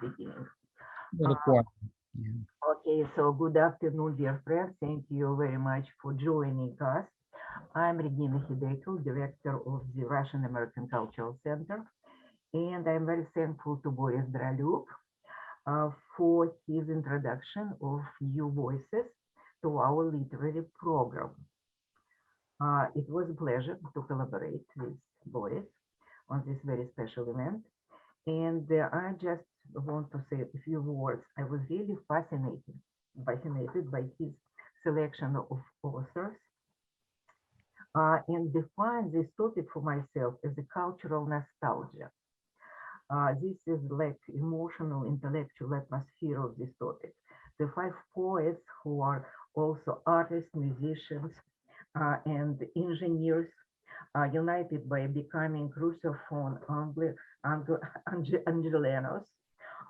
beginning. For the Uh, quarter. Yeah. okay, so good afternoon, dear friends. Thank you very much for joining us. I'm Regina Hidekel, director of the Russian American Cultural Center, and I'm very thankful to Boris Dralyuk for his introduction of new voices to our literary program. It was a pleasure to collaborate with Boris on this very special event. And I just want to say a few words. I was really fascinated by his selection of authors and defined this topic for myself as a cultural nostalgia. This is like emotional, intellectual atmosphere of this topic. The five poets who are also artists, musicians, and engineers united by becoming Russophone Angelenos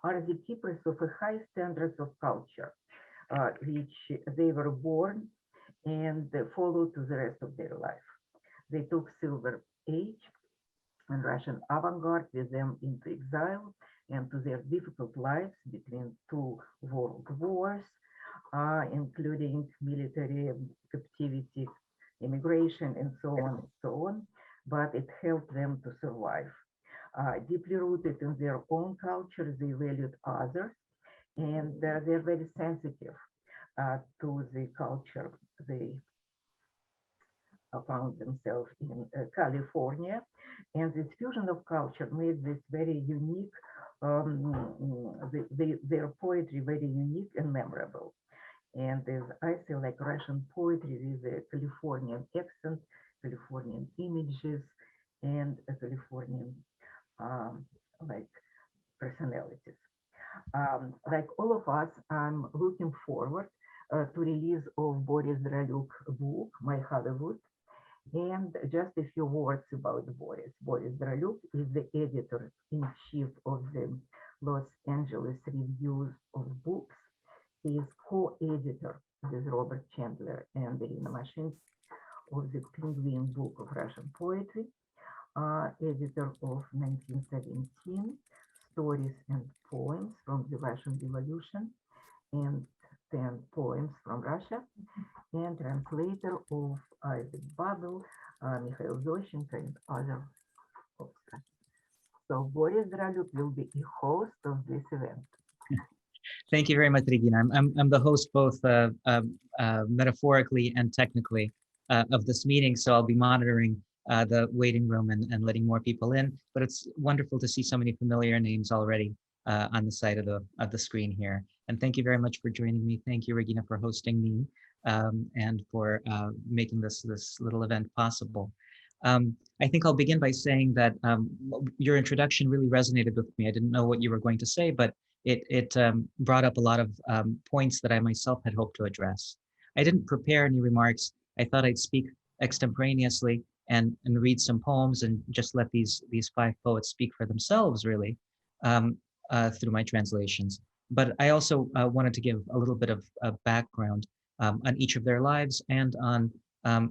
are the keepers of a high standards of culture, which they were born and follow to the rest of their life. They took Silver Age and Russian avant-garde with them into exile and to their difficult lives between two world wars, including military captivity, immigration, and so on and so on. But it helped them to survive. Deeply rooted in their own culture, they valued others, and they're very sensitive to the culture they found themselves in California. And this fusion of culture made this very unique, their poetry very unique and memorable. And as I say, like Russian poetry with a Californian accent, Californian images, and a Californian um, like personalities. Like all of us, I'm looking forward to release of Boris Dralyuk book, My Hollywood. And just a few words about Boris. Boris Dralyuk is the editor-in-chief of the Los Angeles Reviews of Books. He is co-editor with Robert Chandler and Irina Mashinsky of the Penguin Book of Russian Poetry, editor of 1917 Stories and Poems from the Russian Revolution and 10 Poems from Russia, and translator of Isaac Babel, Mikhail Zощenko, and other authors. So Boris Dralyuk will be a host of this event. Thank you very much, Regina. I'm the host both metaphorically and technically of this meeting, so I'll be monitoring the waiting room and letting more people in. But it's wonderful to see so many familiar names already on the side of the screen here. And thank you very much for joining me. Thank you, Regina, for hosting me and for making this little event possible. I think I'll begin by saying that your introduction really resonated with me. I didn't know what you were going to say, but it brought up a lot of points that I myself had hoped to address. I didn't prepare any remarks. I thought I'd speak extemporaneously and read some poems and just let these five poets speak for themselves, really, through my translations. But I also wanted to give a little bit of background on each of their lives and on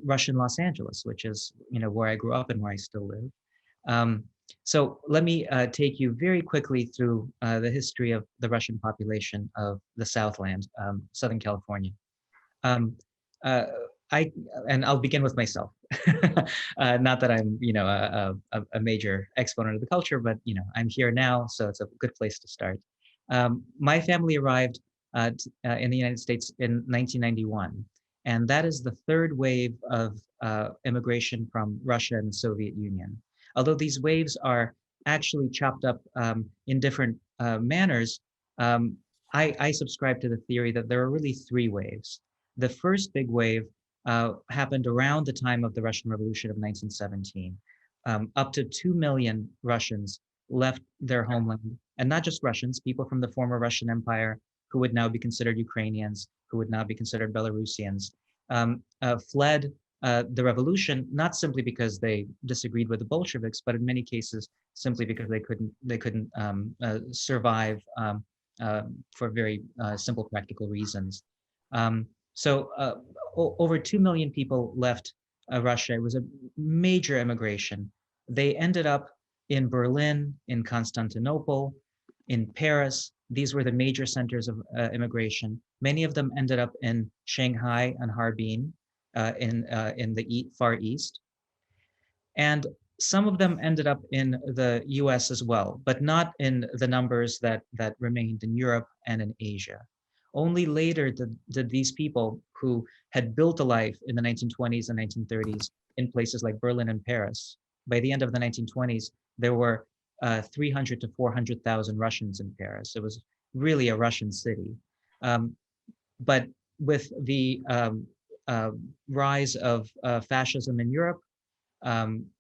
Russian Los Angeles, which is where I grew up and where I still live. Um, so let me take you very quickly through the history of the Russian population of the Southland, Southern California. Um, uh, I and I'll begin with myself. Not that I'm, a major exponent of the culture, but I'm here now, so it's a good place to start. My family arrived in the United States in 1991, and that is the third wave of immigration from Russia and the Soviet Union. Although these waves are actually chopped up in different manners, um, I subscribe to the theory that there are really three waves. The first big wave happened around the time of the Russian Revolution of 1917. Up to 2 million Russians left their homeland, and not just Russians, people from the former Russian Empire who would now be considered Ukrainians, who would now be considered Belarusians, fled the revolution, not simply because they disagreed with the Bolsheviks, but in many cases simply because they couldn't survive for very simple practical reasons. So over 2 million people left Russia. It was a major immigration. They ended up in Berlin, in Constantinople, in Paris. These were the major centers of immigration. Many of them ended up in Shanghai and Harbin in the Far East. And some of them ended up in the US as well, but not in the numbers that remained in Europe and in Asia. Only later did these people who had built a life in the 1920s and 1930s in places like Berlin and Paris, by the end of the 1920s, there were 300 to 400,000 Russians in Paris. It was really a Russian city. But with the rise of fascism in Europe,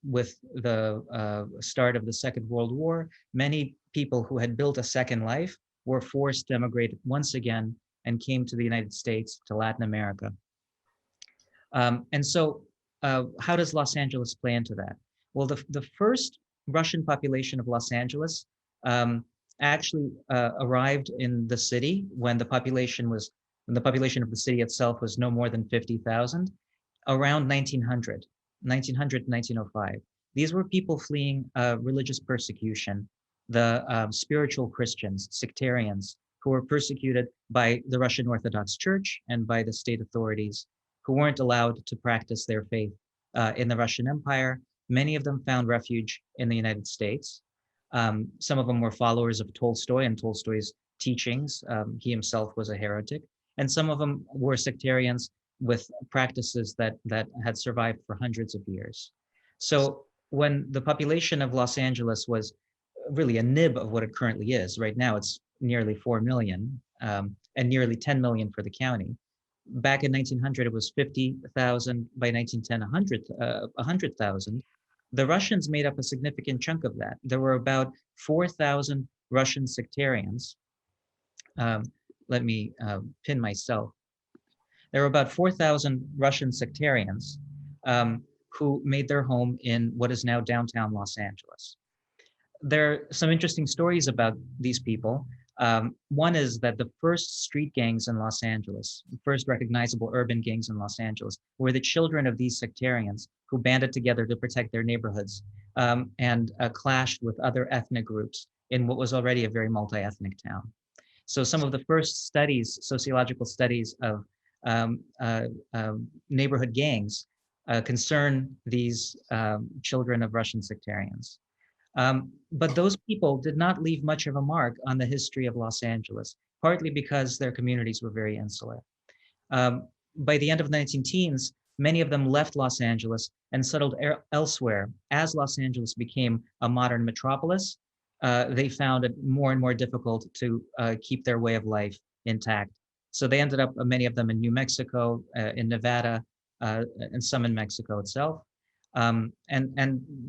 with the start of the Second World War, many people who had built a second life were forced to emigrate once again and came to the United States, to Latin America. And so how does Los Angeles play into that? Well, the first Russian population of Los Angeles actually arrived in the city when the population of the city itself was no more than 50,000, around 1900 to 1905. These were people fleeing religious persecution, the spiritual Christians, sectarians, who were persecuted by the Russian Orthodox Church and by the state authorities, who weren't allowed to practice their faith in the Russian Empire. Many of them found refuge in the United States. Some of them were followers of Tolstoy and Tolstoy's teachings. He himself was a heretic. And some of them were sectarians with practices that had survived for hundreds of years. So when the population of Los Angeles was really a nib of what it currently is, right now it's nearly 4 million and nearly 10 million for the county. Back in 1900, it was 50,000. By 1910, 100,000. The Russians made up a significant chunk of that. There were about 4,000 Russian sectarians. Let me pin myself. There were about 4,000 Russian sectarians who made their home in what is now downtown Los Angeles. There are some interesting stories about these people. One is that the first street gangs in Los Angeles, the first recognizable urban gangs in Los Angeles, were the children of these sectarians who banded together to protect their neighborhoods and clashed with other ethnic groups in what was already a very multi-ethnic town. So some of the first studies, sociological studies of neighborhood gangs concern these children of Russian sectarians. But those people did not leave much of a mark on the history of Los Angeles, partly because their communities were very insular. By the end of the 19-teens, many of them left Los Angeles and settled elsewhere. As Los Angeles became a modern metropolis, they found it more and more difficult to keep their way of life intact. So they ended up, many of them in New Mexico, in Nevada, and some in Mexico itself. And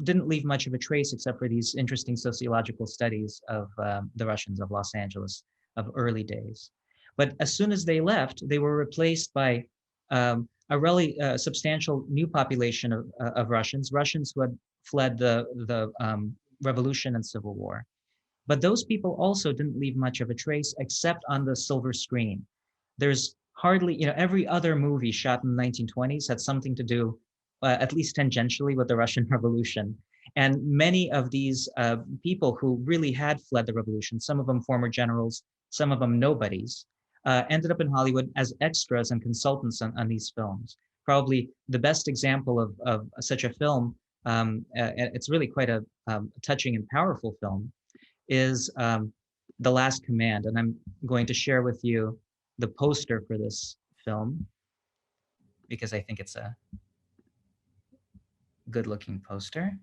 didn't leave much of a trace except for these interesting sociological studies of the Russians of Los Angeles of early days. But as soon as they left, they were replaced by a really substantial new population of Russians who had fled the revolution and civil war. But those people also didn't leave much of a trace except on the silver screen. There's hardly, every other movie shot in the 1920s had something to do at least tangentially with the Russian Revolution. And many of these people who really had fled the revolution, some of them former generals, some of them nobodies, ended up in Hollywood as extras and consultants on these films. Probably the best example of such a film, it's really quite a touching and powerful film, is The Last Command. And I'm going to share with you the poster for this film because I think it's a good-looking poster.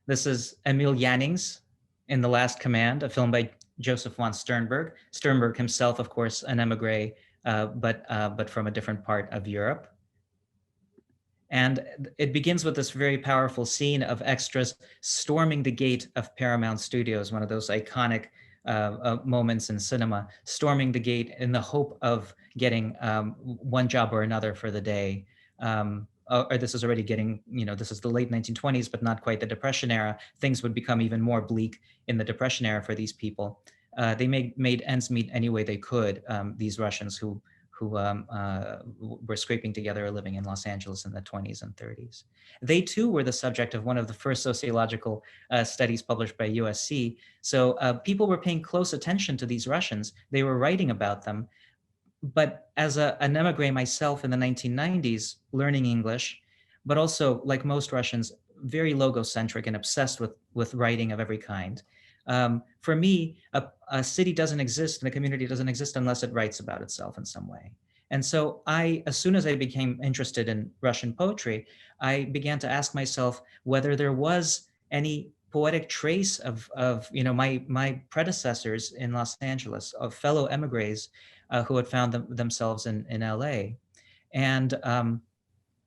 This is Emil Jannings in The Last Command, a film by Joseph von Sternberg. Sternberg himself, of course, an émigré, but from a different part of Europe. And it begins with this very powerful scene of extras storming the gate of Paramount Studios, one of those iconic moments in cinema, storming the gate in the hope of getting one job or another for the day. Or this is already getting, this is the late 1920s, but not quite the Depression era. Things would become even more bleak in the Depression era for these people. They made ends meet any way they could, these Russians who were scraping together a living in Los Angeles in the 20s and 30s. They too were the subject of one of the first sociological studies published by USC. So people were paying close attention to these Russians. They were writing about them. But as an emigre myself in the 1990s, learning English, but also like most Russians, very logocentric and obsessed with writing of every kind. For me, a city doesn't exist and a community doesn't exist unless it writes about itself in some way. And so as soon as I became interested in Russian poetry, I began to ask myself whether there was any poetic trace of my predecessors in Los Angeles, of fellow emigres who had found themselves in LA. And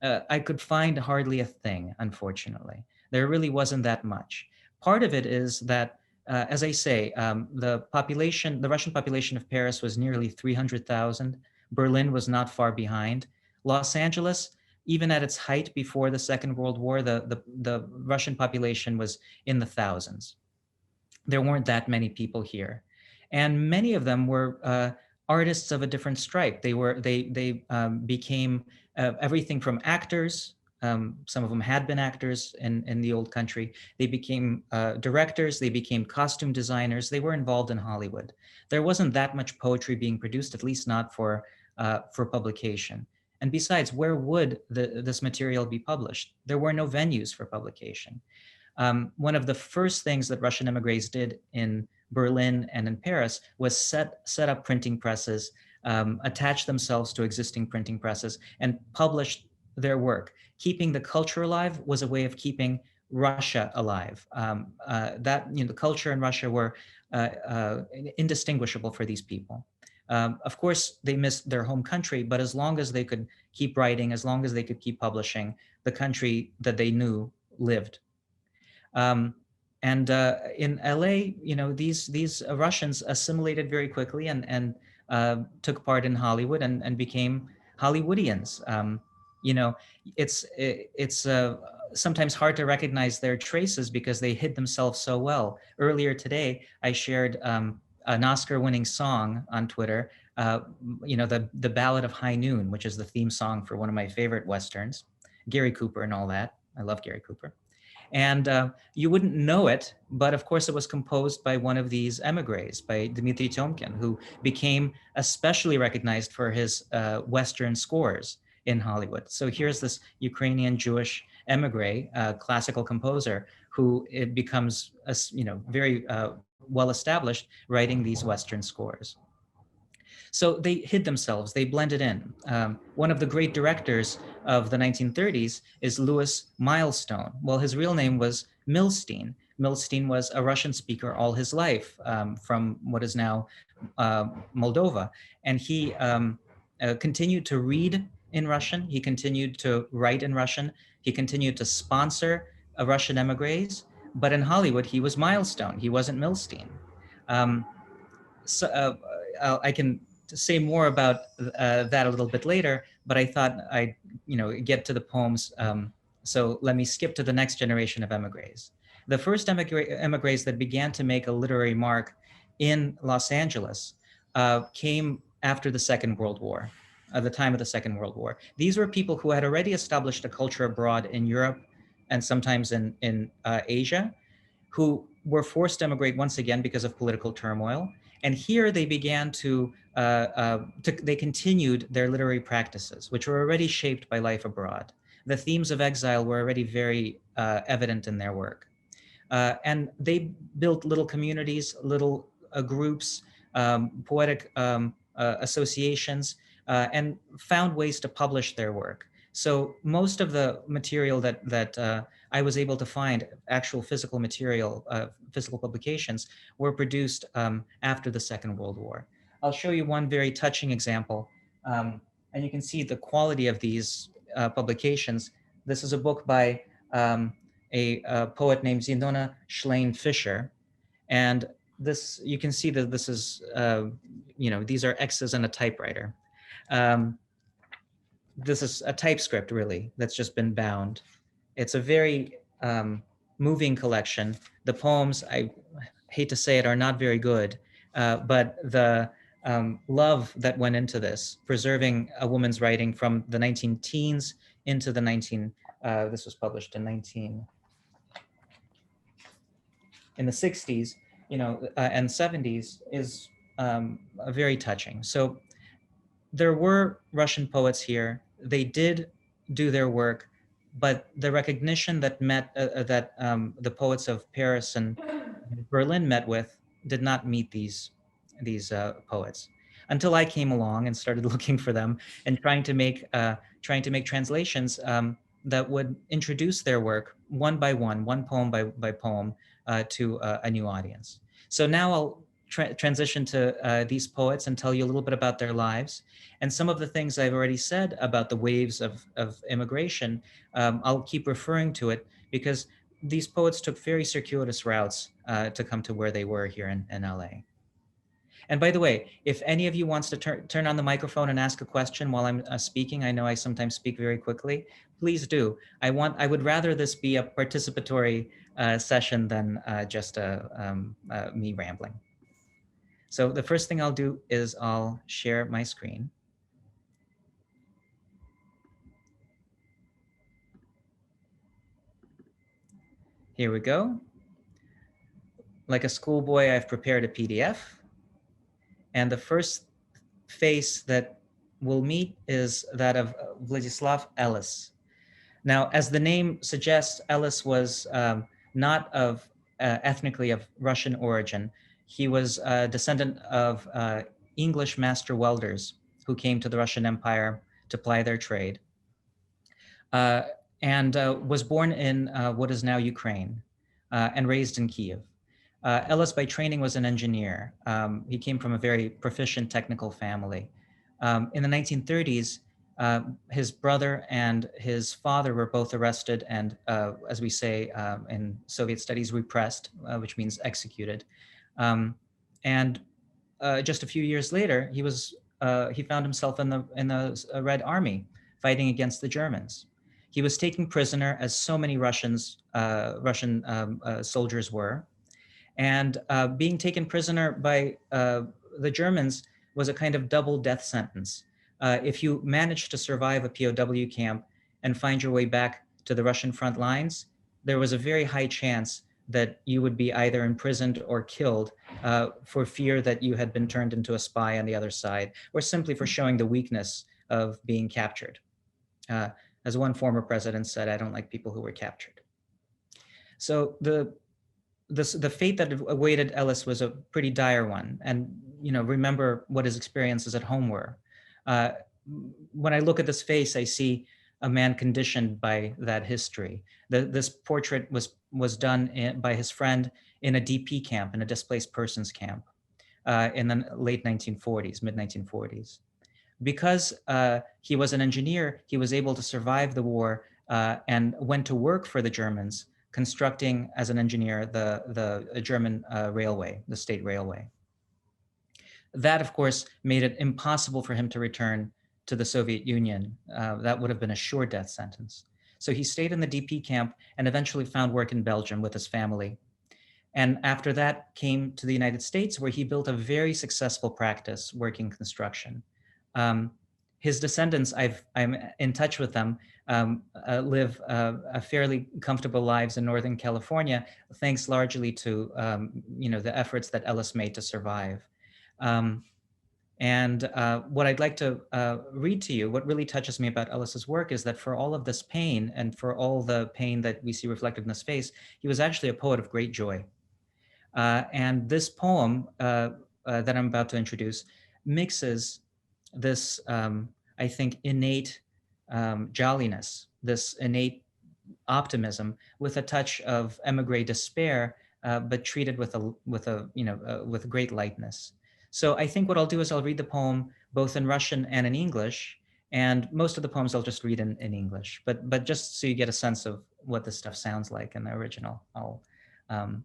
I could find hardly a thing, unfortunately. There really wasn't that much. Part of it is that, as I say, the Russian population of Paris was nearly 300,000. Berlin was not far behind. Los Angeles, even at its height before the Second World War, the Russian population was in the thousands. There weren't that many people here. And many of them were artists of a different stripe. They became everything from actors. Some of them had been actors in the old country. They became directors. They became costume designers. They were involved in Hollywood. There wasn't that much poetry being produced, at least not for publication. And besides, where would this material be published? There were no venues for publication. One of the first things that Russian emigres did in Berlin and in Paris was set up printing presses, attach themselves to existing printing presses, and published their work. Keeping the culture alive was a way of keeping Russia alive. The culture and Russia were indistinguishable for these people. Of course, they missed their home country, but as long as they could keep writing, as long as they could keep publishing, the country that they knew lived. And in LA, these Russians assimilated very quickly and took part in Hollywood and became Hollywoodians. It's sometimes hard to recognize their traces because they hid themselves so well. Earlier today, I shared an Oscar-winning song on Twitter, the Ballad of High Noon, which is the theme song for one of my favorite Westerns, Gary Cooper and all that. I love Gary Cooper. And you wouldn't know it, but of course it was composed by one of these emigres, by Dmitry Tiomkin, who became especially recognized for his Western scores in Hollywood. So here's this Ukrainian Jewish emigre, classical composer, who it becomes very well established writing these Western scores. So they hid themselves, they blended in. One of the great directors of the 1930s is Louis Milestone. Well, his real name was Milstein. Milstein was a Russian speaker all his life from what is now Moldova. And he continued to read in Russian. He continued to write in Russian. He continued to sponsor Russian emigres. But in Hollywood, he was Milestone. He wasn't Milstein. I can say more about that a little bit later, but I thought I'd get to the poems. So let me skip to the next generation of emigres. The first emigres that began to make a literary mark in Los Angeles came after the Second World War, at the time of the Second World War. These were people who had already established a culture abroad in Europe and sometimes in Asia, who were forced to emigrate once again because of political turmoil. And here they began they continued their literary practices, which were already shaped by life abroad. The themes of exile were already very evident in their work. And they built little communities, little groups, poetic associations, and found ways to publish their work. So most of the material that I was able to find, actual physical material, physical publications, were produced after the Second World War. I'll show you one very touching example, and you can see the quality of these publications. This is a book by a poet named Zindona Shlain Fisher, and this, you can see that this is, these are X's and a typewriter. This is a typescript, really, that's just been bound. It's a very moving collection. The poems, I hate to say it, are not very good, but love that went into this, preserving a woman's writing from the 19 teens into the this was published in in the 60s, and 70s is very touching. So there were Russian poets here. They did do their work, but the recognition that the poets of Paris and Berlin met with did not meet these poets until I came along and started looking for them and trying to make translations that would introduce their work one by one poem by poem to a new audience. So now I'll transition to these poets and tell you a little bit about their lives. And some of the things I've already said about the waves of immigration, I'll keep referring to it because these poets took very circuitous routes to come to where they were here in LA. And by the way, if any of you wants to turn on the microphone and ask a question while I'm speaking, I know I sometimes speak very quickly, please do. I would rather this be a participatory session than just me rambling. So the first thing I'll do is I'll share my screen. Here we go. Like a schoolboy, I've prepared a PDF. And the first face that we'll meet is that of Vladislav Ellis. Now, as the name suggests, Ellis was not of ethnically of Russian origin. He was a descendant of English master welders who came to the Russian Empire to ply their trade, and was born in what is now Ukraine and raised in Kiev. Ellis, by training, was an engineer. He came from a very proficient technical family. In the 1930s, his brother and his father were both arrested and, as we say in Soviet studies, repressed, which means executed. And just a few years later, he found himself in the Red Army fighting against the Germans. He was taken prisoner, as so many Russian soldiers were. And being taken prisoner by the Germans was a kind of double death sentence. If you managed to survive a POW camp and find your way back to the Russian front lines, there was a very high chance that you would be either imprisoned or killed for fear that you had been turned into a spy on the other side, or simply for showing the weakness of being captured. As one former president said, "I don't like people who were captured." So the fate that awaited Ellis was a pretty dire one. And remember what his experiences at home were. When I look at this face, I see a man conditioned by that history. This portrait was done by his friend in a DP camp, in a displaced persons camp, in the late 1940s, mid 1940s. Because he was an engineer, he was able to survive the war and went to work for the Germans, constructing as an engineer the German railway, the state railway. That, of course, made it impossible for him to return to the Soviet Union. That would have been a sure death sentence. So he stayed in the DP camp and eventually found work in Belgium with his family. And after that came to the United States, where he built a very successful practice working construction. His descendants, I'm in touch with them, live a fairly comfortable lives in Northern California, thanks largely to the efforts that Ellis made to survive. What I'd like to read to you, what really touches me about Ellis's work, is that for all of this pain and for all the pain that we see reflected in his face, he was actually a poet of great joy. And this poem that I'm about to introduce mixes this, I think, innate jolliness, this innate optimism, with a touch of émigré despair, but treated with great lightness. So I think what I'll do is I'll read the poem both in Russian and in English, and most of the poems I'll just read in English. But just so you get a sense of what this stuff sounds like in the original, I'll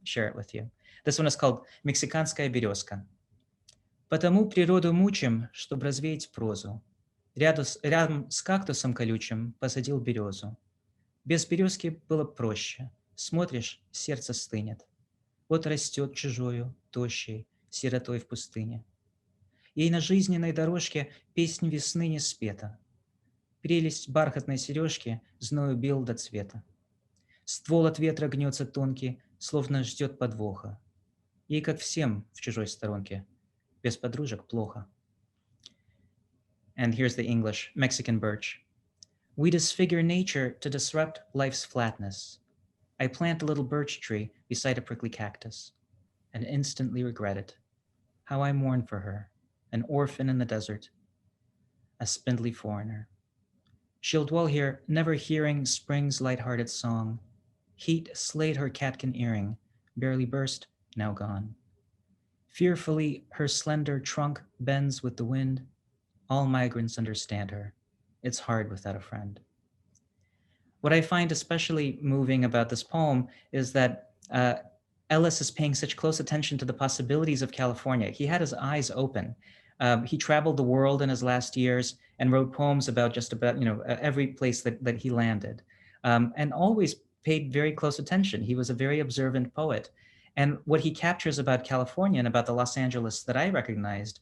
share it with you. This one is called «Мексиканская березка». Потому природу мучим, чтоб развеять прозу. Рядом с кактусом колючим посадил березу. Без березки было проще. Смотришь, сердце стынет. Вот растет чужою, тощей, сиротой в пустыне. Ей на жизненной дорожке песнь весны не спета. Прелесть бархатной сережки зною бел до цвета. Ствол от ветра гнется тонкий, словно ждет подвоха. Ей, как всем в чужой сторонке, без подружек плохо. And here's the English, Mexican birch. We disfigure nature to disrupt life's flatness. I plant a little birch tree beside a prickly cactus and instantly regret it. How I mourn for her, an orphan in the desert, a spindly foreigner. She'll dwell here, never hearing spring's light-hearted song. Heat slayed her catkin earring, barely burst, now gone. Fearfully, her slender trunk bends with the wind. All migrants understand her. It's hard without a friend. What I find especially moving about this poem is that Ellis is paying such close attention to the possibilities of California. He had his eyes open. He traveled the world in his last years and wrote poems about just about every place that he landed, and always paid very close attention. He was a very observant poet. And what he captures about California and about the Los Angeles that I recognized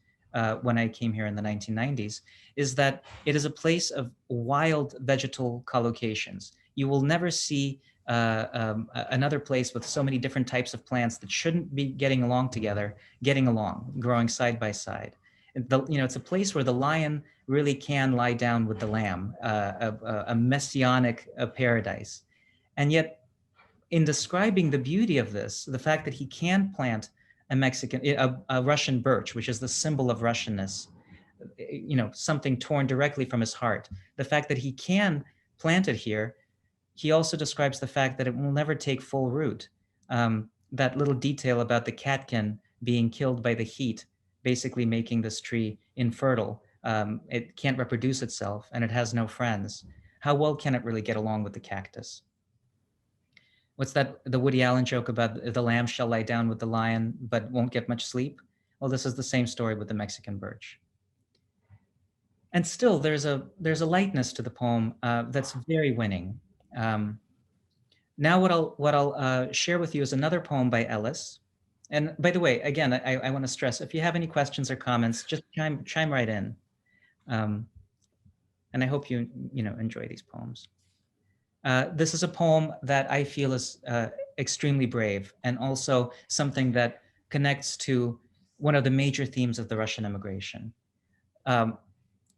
when I came here in the 1990s is that it is a place of wild vegetal collocations. You will never see another place with so many different types of plants that shouldn't be getting along together, getting along, growing side by side. It's a place where the lion really can lie down with the lamb, a messianic paradise. And yet, in describing the beauty of this, the fact that he can plant a Russian birch, which is the symbol of Russianness, something torn directly from his heart, the fact that he can plant it here, he also describes the fact that it will never take full root. That little detail about the catkin being killed by the heat, basically making this tree infertile. It can't reproduce itself and it has no friends. How well can it really get along with the cactus? What's that, the Woody Allen joke about the lamb shall lie down with the lion, but won't get much sleep? Well, this is the same story with the Mexican birch. And still, there's a lightness to the poem that's very winning. Now what I'll share with you is another poem by Ellis. And by the way, again, I want to stress, if you have any questions or comments, just chime right in. And I hope you enjoy these poems. This is a poem that I feel is extremely brave and also something that connects to one of the major themes of the Russian emigration.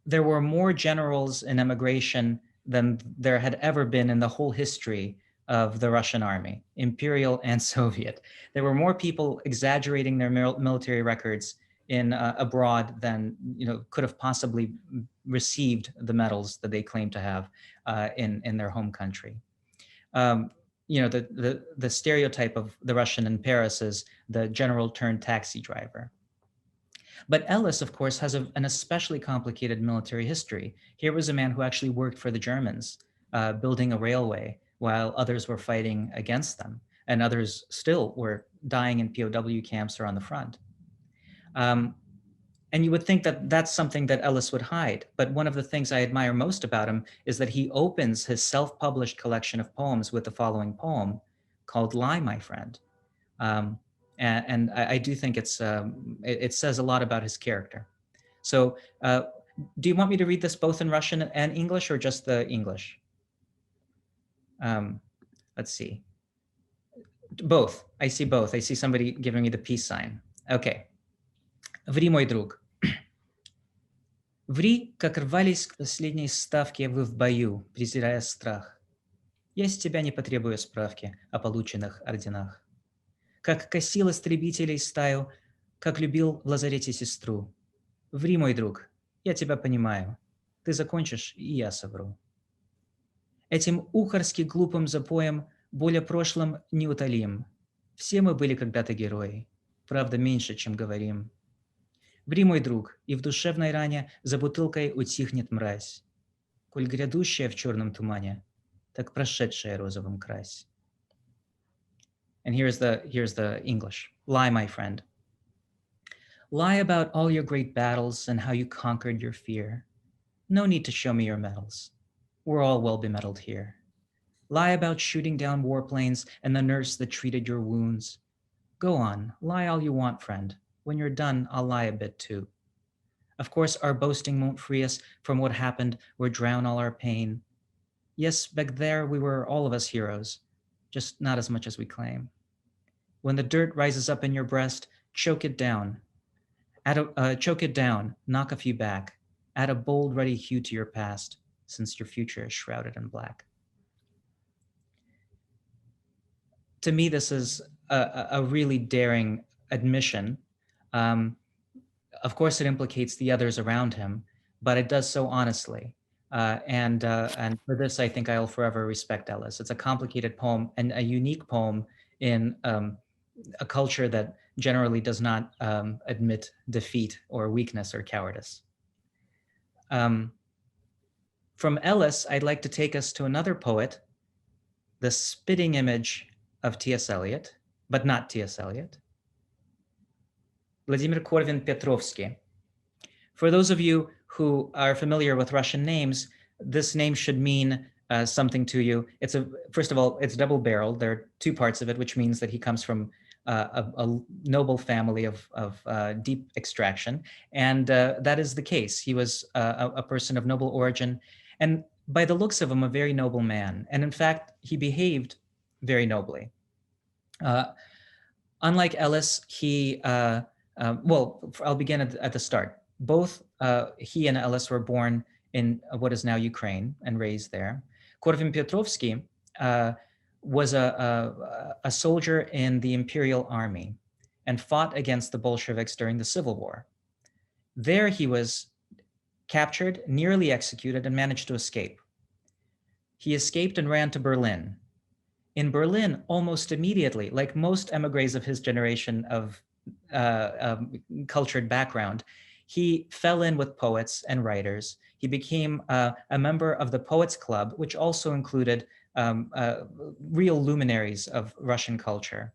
There were more generals in emigration than there had ever been in the whole history of the Russian army, imperial and Soviet. There were more people exaggerating their military records in abroad than could have possibly received the medals that they claim to have in their home country. The stereotype of the Russian in Paris is the general turned taxi driver. But Ellis, of course, has an especially complicated military history. Here was a man who actually worked for the Germans, building a railway while others were fighting against them, and others still were dying in POW camps or on the front. And you would think that that's something that Ellis would hide. But one of the things I admire most about him is that he opens his self-published collection of poems with the following poem called Lie, My Friend. And I do think it says a lot about his character. So do you want me to read this both in Russian and English or just the English? Let's see. Both. I see both. I see somebody giving me the peace sign. Okay. Ври, мой друг. Ври, как рвались к последней ставке вы в бою, презирая страх. Я с тебя не потребую справки о полученных орденах. Как косил истребителей стаю, как любил в лазарете сестру. Ври, мой друг, я тебя понимаю. Ты закончишь, и я совру. Этим ухарски глупым запоем боль о прошлом неутолим. Все мы были когда-то герои, правда меньше, чем говорим. Ври, мой друг, и в душевной ране за бутылкой утихнет мразь. Коль грядущая в черном тумане, так прошедшая розовым крась. And here's the English. Lie, my friend. Lie about all your great battles and how you conquered your fear. No need to show me your medals. We're all well bemedaled here. Lie about shooting down warplanes and the nurse that treated your wounds. Go on, lie all you want, friend. When you're done, I'll lie a bit too. Of course, our boasting won't free us from what happened or drown all our pain. Yes, back there we were all of us heroes, just not as much as we claim. When the dirt rises up in your breast, choke it down. Choke it down, knock a few back. Add a bold, ready hue to your past, since your future is shrouded in black. To me, this is a really daring admission. Of course, it implicates the others around him, but it does so honestly. And for this, I think I'll forever respect Ellis. It's a complicated poem and a unique poem in a culture that generally does not admit defeat or weakness or cowardice. From Ellis, I'd like to take us to another poet, the spitting image of T.S. Eliot, but not T.S. Eliot, Vladimir Korvin-Piotrovsky. For those of you who are familiar with Russian names, this name should mean something to you. First of all, it's double-barreled. There are two parts of it, which means that he comes from a noble family of deep extraction. And that is the case. He was a person of noble origin, and by the looks of him, a very noble man. And in fact, he behaved very nobly. Unlike Ellis, I'll begin at the start. Both he and Ellis were born in what is now Ukraine and raised there. Corvin Pietrowski was a soldier in the Imperial Army and fought against the Bolsheviks during the Civil War. There he was captured, nearly executed, and managed to escape. He escaped and ran to Berlin. In Berlin, almost immediately, like most émigrés of his generation of cultured background, he fell in with poets and writers. He became a member of the Poets Club, which also included real luminaries of Russian culture.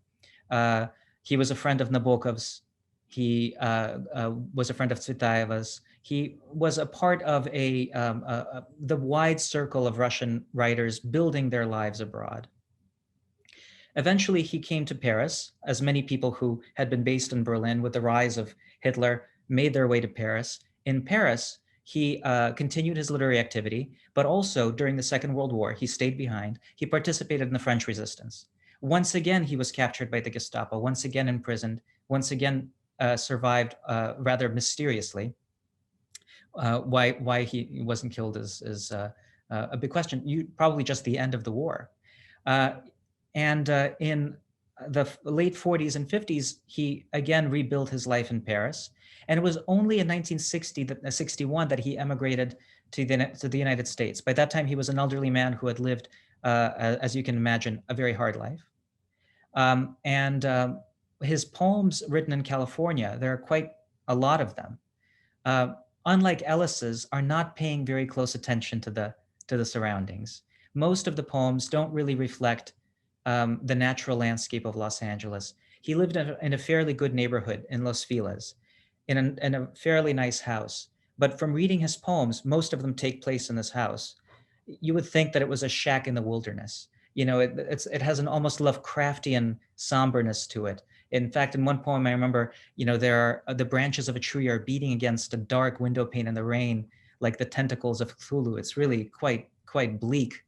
He was a friend of Nabokov's. He was a friend of Tsvetaeva's. He was a part of the wide circle of Russian writers building their lives abroad. Eventually, he came to Paris, as many people who had been based in Berlin with the rise of Hitler made their way to Paris. In Paris, he continued his literary activity, but also during the Second World War, he stayed behind. He participated in the French resistance. Once again, he was captured by the Gestapo, once again imprisoned, once again survived rather mysteriously. Why he wasn't killed is a big question. Probably just the end of the war. And in the late 40s and 50s, he again rebuilt his life in Paris. And it was only in 1961 that he emigrated to the United States. By that time, he was an elderly man who had lived, as you can imagine, a very hard life. His poems written in California, there are quite a lot of them, unlike Ellis's, are not paying very close attention to the surroundings. Most of the poems don't really reflect the natural landscape of Los Angeles. He lived in a fairly good neighborhood in Los Feliz, in a fairly nice house. But from reading his poems, most of them take place in this house. You would think that it was a shack in the wilderness. You know, it has an almost Lovecraftian somberness to it. In fact, in one poem, I remember, there are the branches of a tree are beating against a dark window pane in the rain, like the tentacles of Cthulhu. It's really quite bleak.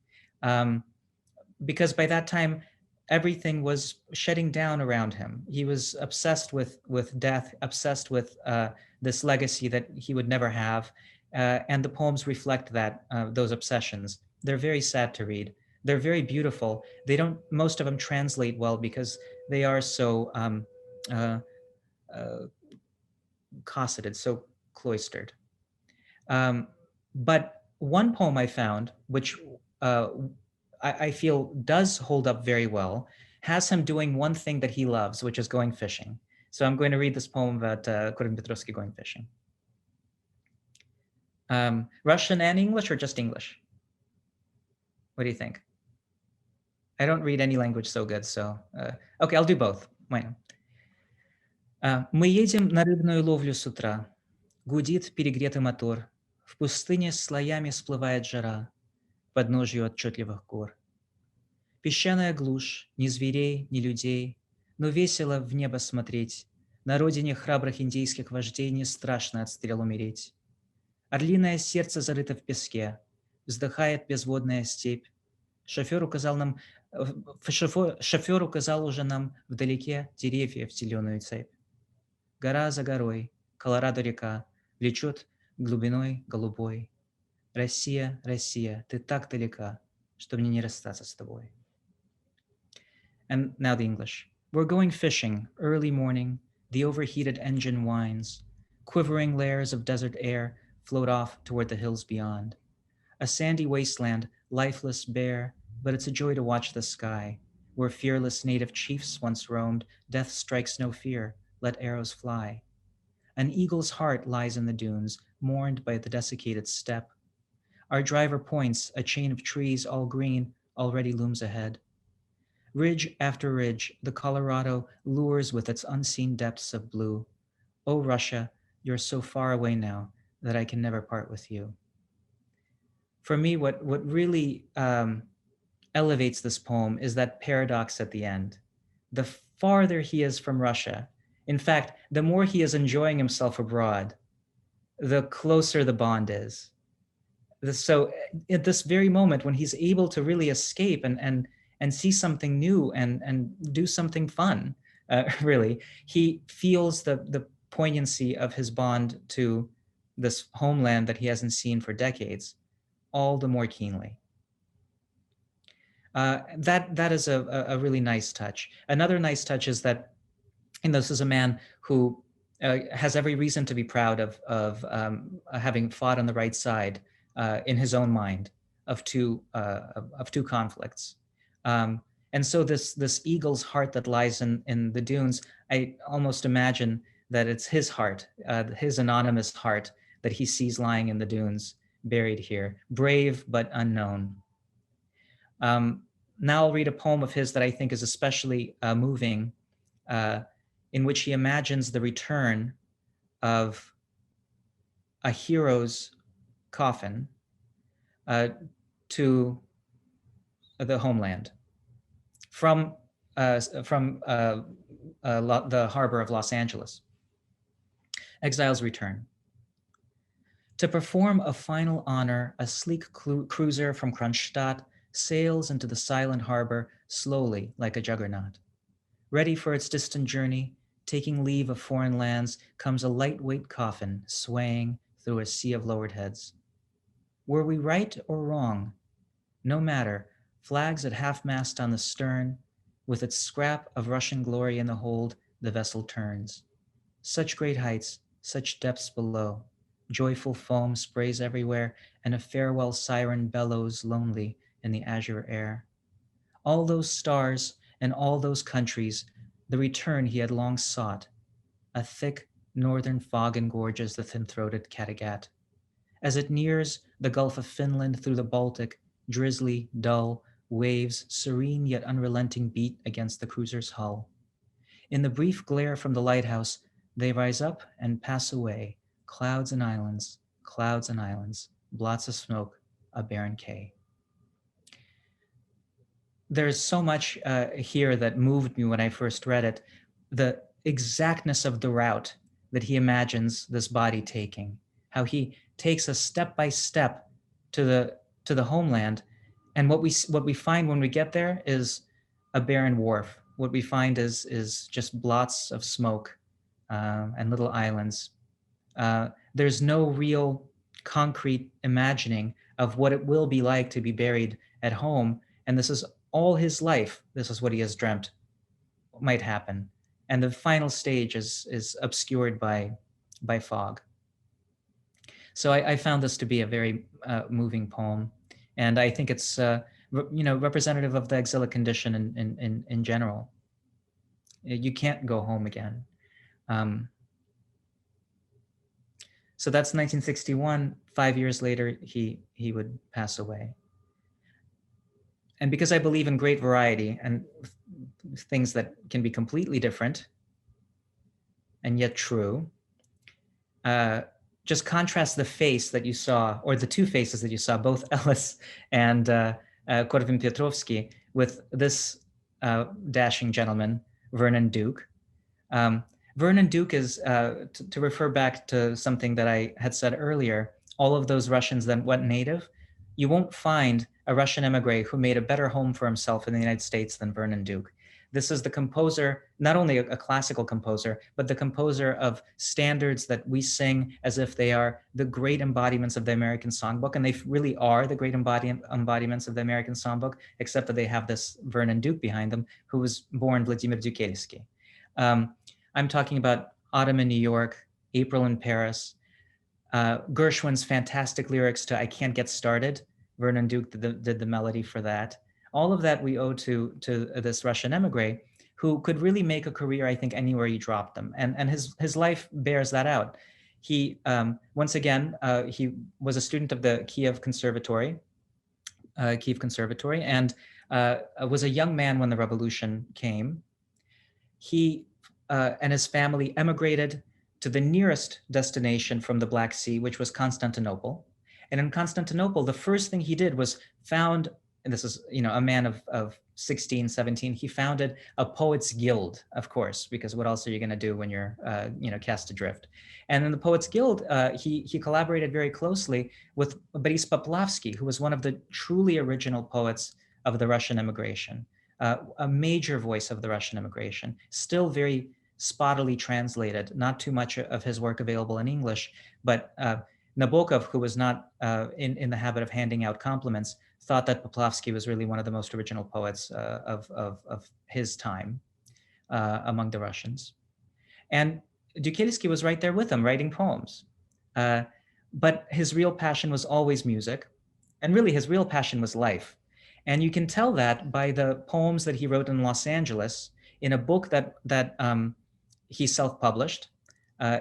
Because by that time, everything was shutting down around him. He was obsessed with death, obsessed with this legacy that he would never have. And the poems reflect those obsessions. They're very sad to read. They're very beautiful. Most of them translate well because they are so cosseted, so cloistered. But one poem I found, which I feel does hold up very well, has him doing one thing that he loves, which is going fishing. So I'm going to read this poem about Corvin Pietrowski going fishing. Russian and English, or just English? What do you think? I don't read any language so good, so... Okay, I'll do both. Мы едем на рыбную ловлю с утра. Гудит перегретый мотор. В пустыне слоями всплывает жара. Подножью отчетливых гор. Песчаная глушь, ни зверей, ни людей, но весело в небо смотреть, На родине храбрых индейских вождей не страшно от стрел умереть. Орлиное сердце зарыто в песке, вздыхает безводная степь. Шофер указал уже нам вдалеке деревья в зеленую цепь. Гора за горой, Колорадо-река, влечет глубиной голубой. Россия, Россия, ты так далека, что мне не расстаться с тобой. And now the English. We're going fishing, early morning, the overheated engine whines. Quivering layers of desert air float off toward the hills beyond. A sandy wasteland, lifeless, bare, but it's a joy to watch the sky. Where fearless native chiefs once roamed, death strikes no fear, let arrows fly. An eagle's heart lies in the dunes, mourned by the desiccated steppe. Our driver points, a chain of trees all green already looms ahead. Ridge after ridge, the Colorado lures with its unseen depths of blue. Oh, Russia, you're so far away now that I can never part with you. For me, what really elevates this poem is that paradox at the end. The farther he is from Russia, in fact, the more he is enjoying himself abroad, the closer the bond is. So at this very moment when he's able to really escape and see something new and do something fun, really, he feels the poignancy of his bond to this homeland that he hasn't seen for decades all the more keenly. That is a really nice touch. Another nice touch is that, and this is a man who has every reason to be proud of having fought on the right side in his own mind of two conflicts. And so this eagle's heart that lies in the dunes, I almost imagine that it's his heart, his anonymous heart that he sees lying in the dunes, buried here, brave but unknown. Now I'll read a poem of his that I think is especially moving, in which he imagines the return of a hero's coffin to the homeland from the harbor of Los Angeles. Exile's return. To perform a final honor, a sleek cruiser from Kronstadt sails into the silent harbor slowly like a juggernaut. Ready for its distant journey, taking leave of foreign lands, comes a lightweight coffin swaying through a sea of lowered heads. Were we right or wrong? No matter, flags at half-mast on the stern, with its scrap of Russian glory in the hold, the vessel turns. Such great heights, such depths below. Joyful foam sprays everywhere, and a farewell siren bellows lonely in the azure air. All those stars and all those countries, the return he had long sought. A thick northern fog engorges the thin-throated Kattegat. As it nears the Gulf of Finland through the Baltic, drizzly, dull, waves, serene yet unrelenting, beat against the cruiser's hull. In the brief glare from the lighthouse, they rise up and pass away, clouds and islands, blots of smoke, a barren cay. There's so much here that moved me when I first read it. The exactness of the route that he imagines this body taking, how he takes us step by step to the homeland, and what we find when we get there is a barren wharf. What we find is just blots of smoke and little islands. There's no real concrete imagining of what it will be like to be buried at home, and this is all his life. This is what he has dreamt might happen, and the final stage is obscured by fog. So I found this to be a very moving poem, and I think it's representative of the exilic condition in general. You can't go home again. So that's 1961. 5 years later, he would pass away. And because I believe in great variety and things that can be completely different and yet true, just contrast the face that you saw, or the two faces that you saw, both Ellis and Corvin Pietrowsky, with this dashing gentleman, Vernon Duke. Vernon Duke is, to refer back to something that I had said earlier, all of those Russians that went native, you won't find a Russian emigre who made a better home for himself in the United States than Vernon Duke. This is the composer, not only a classical composer, but the composer of standards that we sing as if they are the great embodiments of the American songbook. And they really are the great embodiments of the American songbook, except that they have this Vernon Duke behind them, who was born Vladimir Dukelsky. I'm talking about Autumn in New York, April in Paris, Gershwin's fantastic lyrics to I Can't Get Started. Vernon Duke did the melody for that. All of that we owe to this Russian emigre who could really make a career, I think, anywhere you dropped them. And his life bears that out. He, once again, he was a student of the Kiev Conservatory, and was a young man when the revolution came. He and his family emigrated to the nearest destination from the Black Sea, which was Constantinople. And in Constantinople, the first thing he did was found, and this is, a man of 16, 17, he founded a poets guild, of course, because what else are you going to do when you're, cast adrift? And in the Poets Guild, he collaborated very closely with Boris Poplavsky, who was one of the truly original poets of the Russian emigration, a major voice of the Russian emigration, still very spottily translated, not too much of his work available in English, but Nabokov, who was not in the habit of handing out compliments, thought that Poplavsky was really one of the most original poets of his time among the Russians. And Dukelsky was right there with him, writing poems. But his real passion was always music, and really his real passion was life. And you can tell that by the poems that he wrote in Los Angeles in a book that he self-published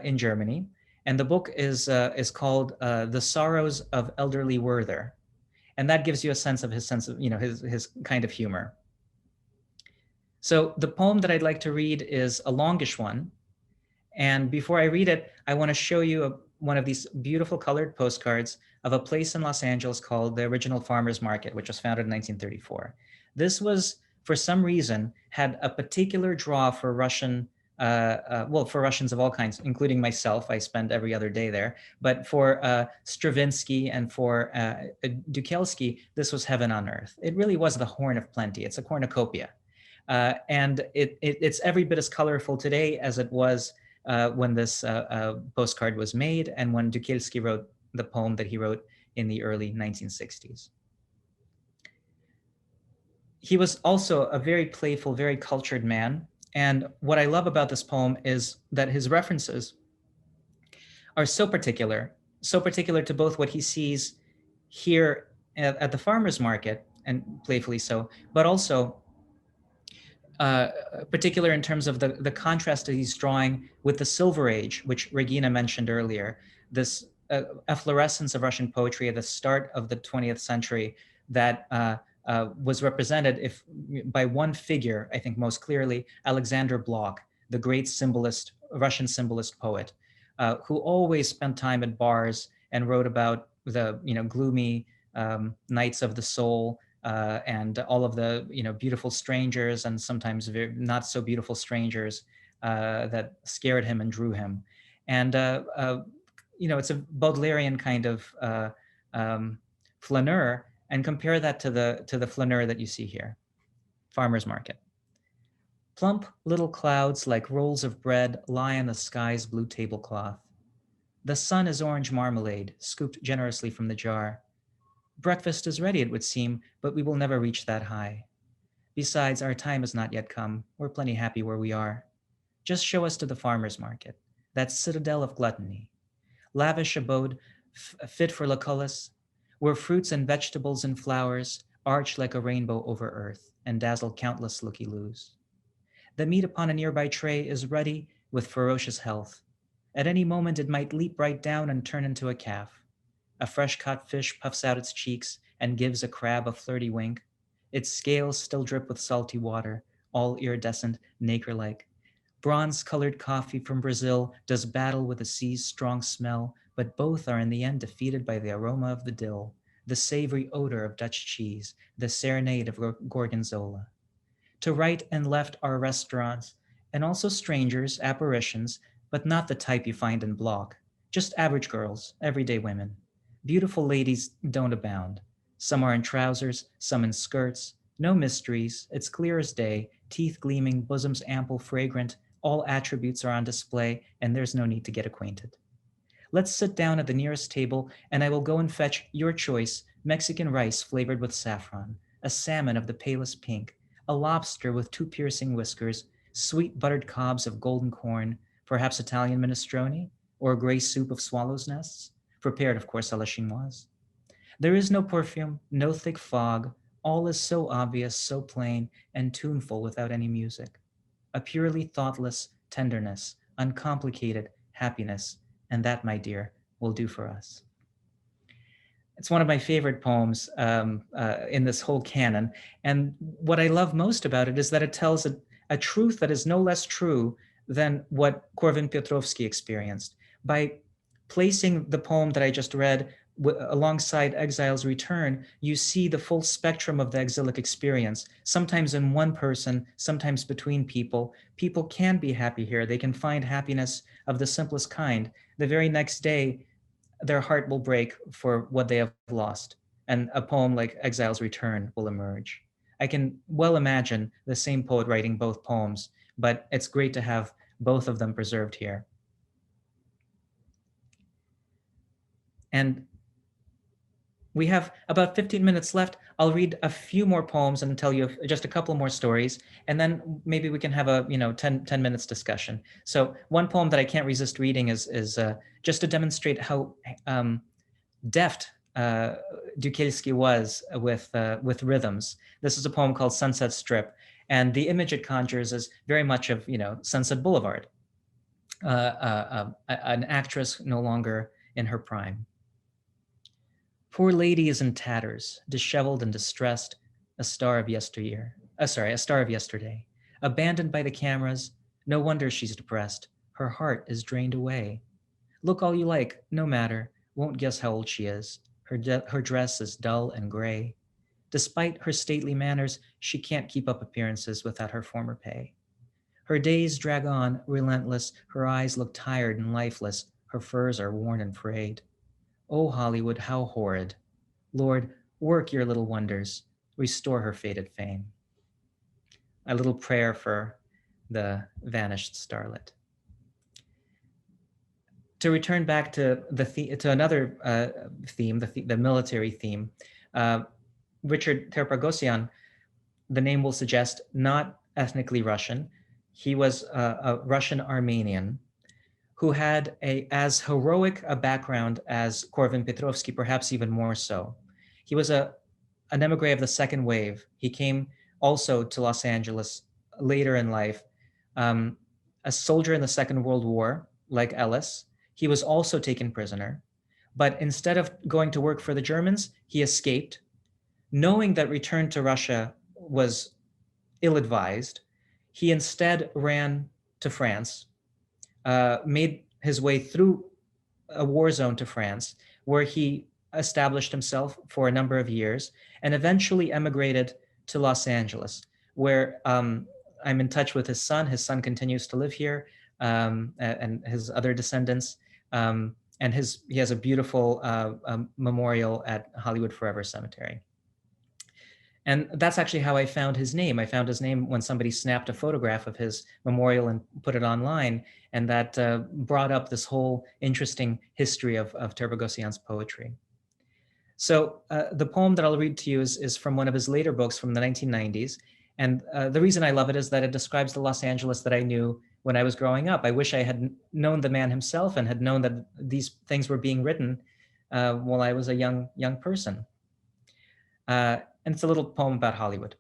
in Germany. And the book is called The Sorrows of Elderly Werther. And that gives you a sense of his his kind of humor. So the poem that I'd like to read is a longish one. And before I read it, I want to show you one of these beautiful colored postcards of a place in Los Angeles called the Original Farmers Market, which was founded in 1934. This was, for some reason, had a particular draw for Russian for Russians of all kinds, including myself. I spend every other day there. But for Stravinsky and for Dukelsky, this was heaven on earth. It really was the horn of plenty. It's a cornucopia. And it's every bit as colorful today as it was when this postcard was made and when Dukelsky wrote the poem that he wrote in the early 1960s. He was also a very playful, very cultured man. And what I love about this poem is that his references are so particular to both what he sees here at the farmer's market, and playfully so, but also particular in terms of the contrast that he's drawing with the Silver Age, which Regina mentioned earlier, this efflorescence of Russian poetry at the start of the 20th century that was represented by one figure, I think most clearly, Alexander Blok, the great symbolist, Russian symbolist poet, who always spent time at bars and wrote about the gloomy nights of the soul and all of the beautiful strangers and sometimes not so beautiful strangers that scared him and drew him. And it's a Baudelairean kind of flaneur. And compare that to the flaneur that you see here, farmer's market. Plump little clouds like rolls of bread lie on the sky's blue tablecloth. The sun is orange marmalade, scooped generously from the jar. Breakfast is ready, it would seem, but we will never reach that high. Besides, our time has not yet come. We're plenty happy where we are. Just show us to the farmer's market, that citadel of gluttony. Lavish abode, fit for Lucullus, where fruits and vegetables and flowers arch like a rainbow over earth and dazzle countless looky-loos. The meat upon a nearby tray is ruddy with ferocious health. At any moment it might leap right down and turn into a calf. A fresh-caught fish puffs out its cheeks and gives a crab a flirty wink. Its scales still drip with salty water, all iridescent, nacre-like. Bronze-colored coffee from Brazil does battle with the sea's strong smell, but both are in the end defeated by the aroma of the dill, the savory odor of Dutch cheese, the serenade of gorgonzola. To right and left are restaurants and also strangers, apparitions, but not the type you find in Bloch. Just average girls, everyday women. Beautiful ladies don't abound. Some are in trousers, some in skirts. No mysteries, it's clear as day, teeth gleaming, bosoms ample, fragrant. All attributes are on display, and there's no need to get acquainted. Let's sit down at the nearest table, and I will go and fetch your choice Mexican rice flavored with saffron, a salmon of the palest pink, a lobster with two piercing whiskers, sweet buttered cobs of golden corn, perhaps Italian minestrone, or a gray soup of swallows' nests, prepared, of course, à la chinoise. There is no perfume, no thick fog. All is so obvious, so plain, and tuneful without any music. A purely thoughtless tenderness, uncomplicated happiness, and that, my dear, will do for us. It's one of my favorite poems in this whole canon. And what I love most about it is that it tells a truth that is no less true than what Corvin Pietrowsky experienced. By placing the poem that I just read alongside Exile's Return, you see the full spectrum of the exilic experience, sometimes in one person, sometimes between people. People can be happy here. They can find happiness of the simplest kind. The very next day, their heart will break for what they have lost, and a poem like Exile's Return will emerge. I can well imagine the same poet writing both poems, but it's great to have both of them preserved here. And we have about 15 minutes left. I'll read a few more poems and tell you just a couple more stories, and then maybe we can have a 10 minutes discussion. So one poem that I can't resist reading is just to demonstrate how deft Dukelsky was with rhythms. This is a poem called Sunset Strip, and the image it conjures is very much of Sunset Boulevard, an actress no longer in her prime. Poor lady is in tatters, disheveled and distressed, a star of yesterday. Abandoned by the cameras, no wonder she's depressed. Her heart is drained away. Look all you like, no matter, won't guess how old she is. Her dress is dull and gray. Despite her stately manners, she can't keep up appearances without her former pay. Her days drag on, relentless, her eyes look tired and lifeless, her furs are worn and frayed. Oh, Hollywood, how horrid. Lord, work your little wonders. Restore her faded fame. A little prayer for the vanished starlet. To return back to another theme, the military theme, Richard Ter-Boghossian, the name will suggest, not ethnically Russian. He was a Russian Armenian who had as heroic a background as Corvin Pietrowsky, perhaps even more so. He was an émigré of the second wave. He came also to Los Angeles later in life. A soldier in the Second World War, like Ellis. He was also taken prisoner. But instead of going to work for the Germans, he escaped. Knowing that return to Russia was ill-advised, he instead ran to France, made his way through a war zone to France, where he established himself for a number of years, and eventually emigrated to Los Angeles, where I'm in touch with his son. His son continues to live here, and his other descendants. And he has a beautiful memorial at Hollywood Forever Cemetery. And that's actually how I found his name. I found his name when somebody snapped a photograph of his memorial and put it online, and that brought up this whole interesting history of Ter-Boghossian's poetry. So the poem that I'll read to you is from one of his later books from the 1990s. And the reason I love it is that it describes the Los Angeles that I knew when I was growing up. I wish I had known the man himself and had known that these things were being written while I was a young person. And it's a little poem about Hollywood.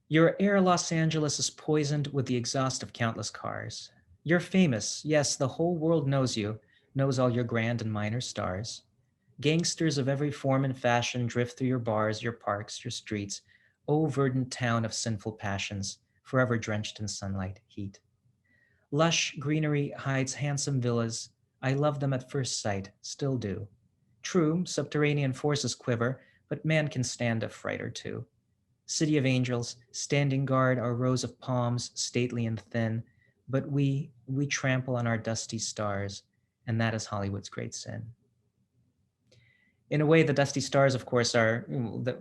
Your air, Los Angeles, is poisoned with the exhaust of countless cars. You're famous. Yes, the whole world knows you, knows all your grand and minor stars. Gangsters of every form and fashion drift through your bars, your parks, your streets. O verdant town of sinful passions, forever drenched in sunlight, heat. Lush greenery hides handsome villas. I love them at first sight, still do. True, subterranean forces quiver, but man can stand a fright or two. City of angels, standing guard our rows of palms, stately and thin, but we trample on our dusty stars, and that is Hollywood's great sin. In a way, the dusty stars, of course, are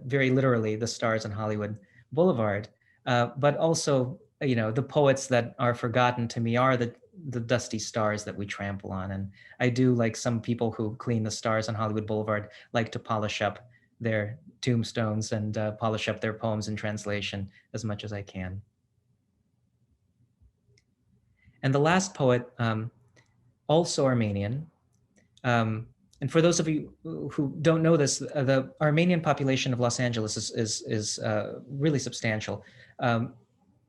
very literally the stars on Hollywood Boulevard, but also, the poets that are forgotten to me are the dusty stars that we trample on. And I do, like some people who clean the stars on Hollywood Boulevard, like to polish up their tombstones and polish up their poems in translation as much as I can. And the last poet, also Armenian, and for those of you who don't know this, the Armenian population of Los Angeles is really substantial,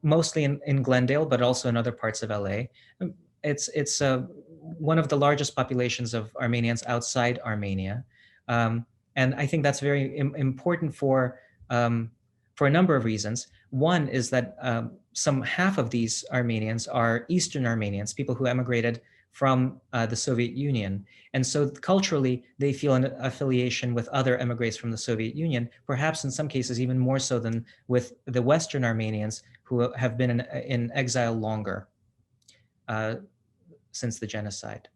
mostly in Glendale, but also in other parts of LA. It's one of the largest populations of Armenians outside Armenia. And I think that's very important for a number of reasons. One is that some half of these Armenians are Eastern Armenians, people who emigrated from the Soviet Union. And so culturally, they feel an affiliation with other émigrés from the Soviet Union, perhaps in some cases even more so than with the Western Armenians who have been in exile longer since the genocide.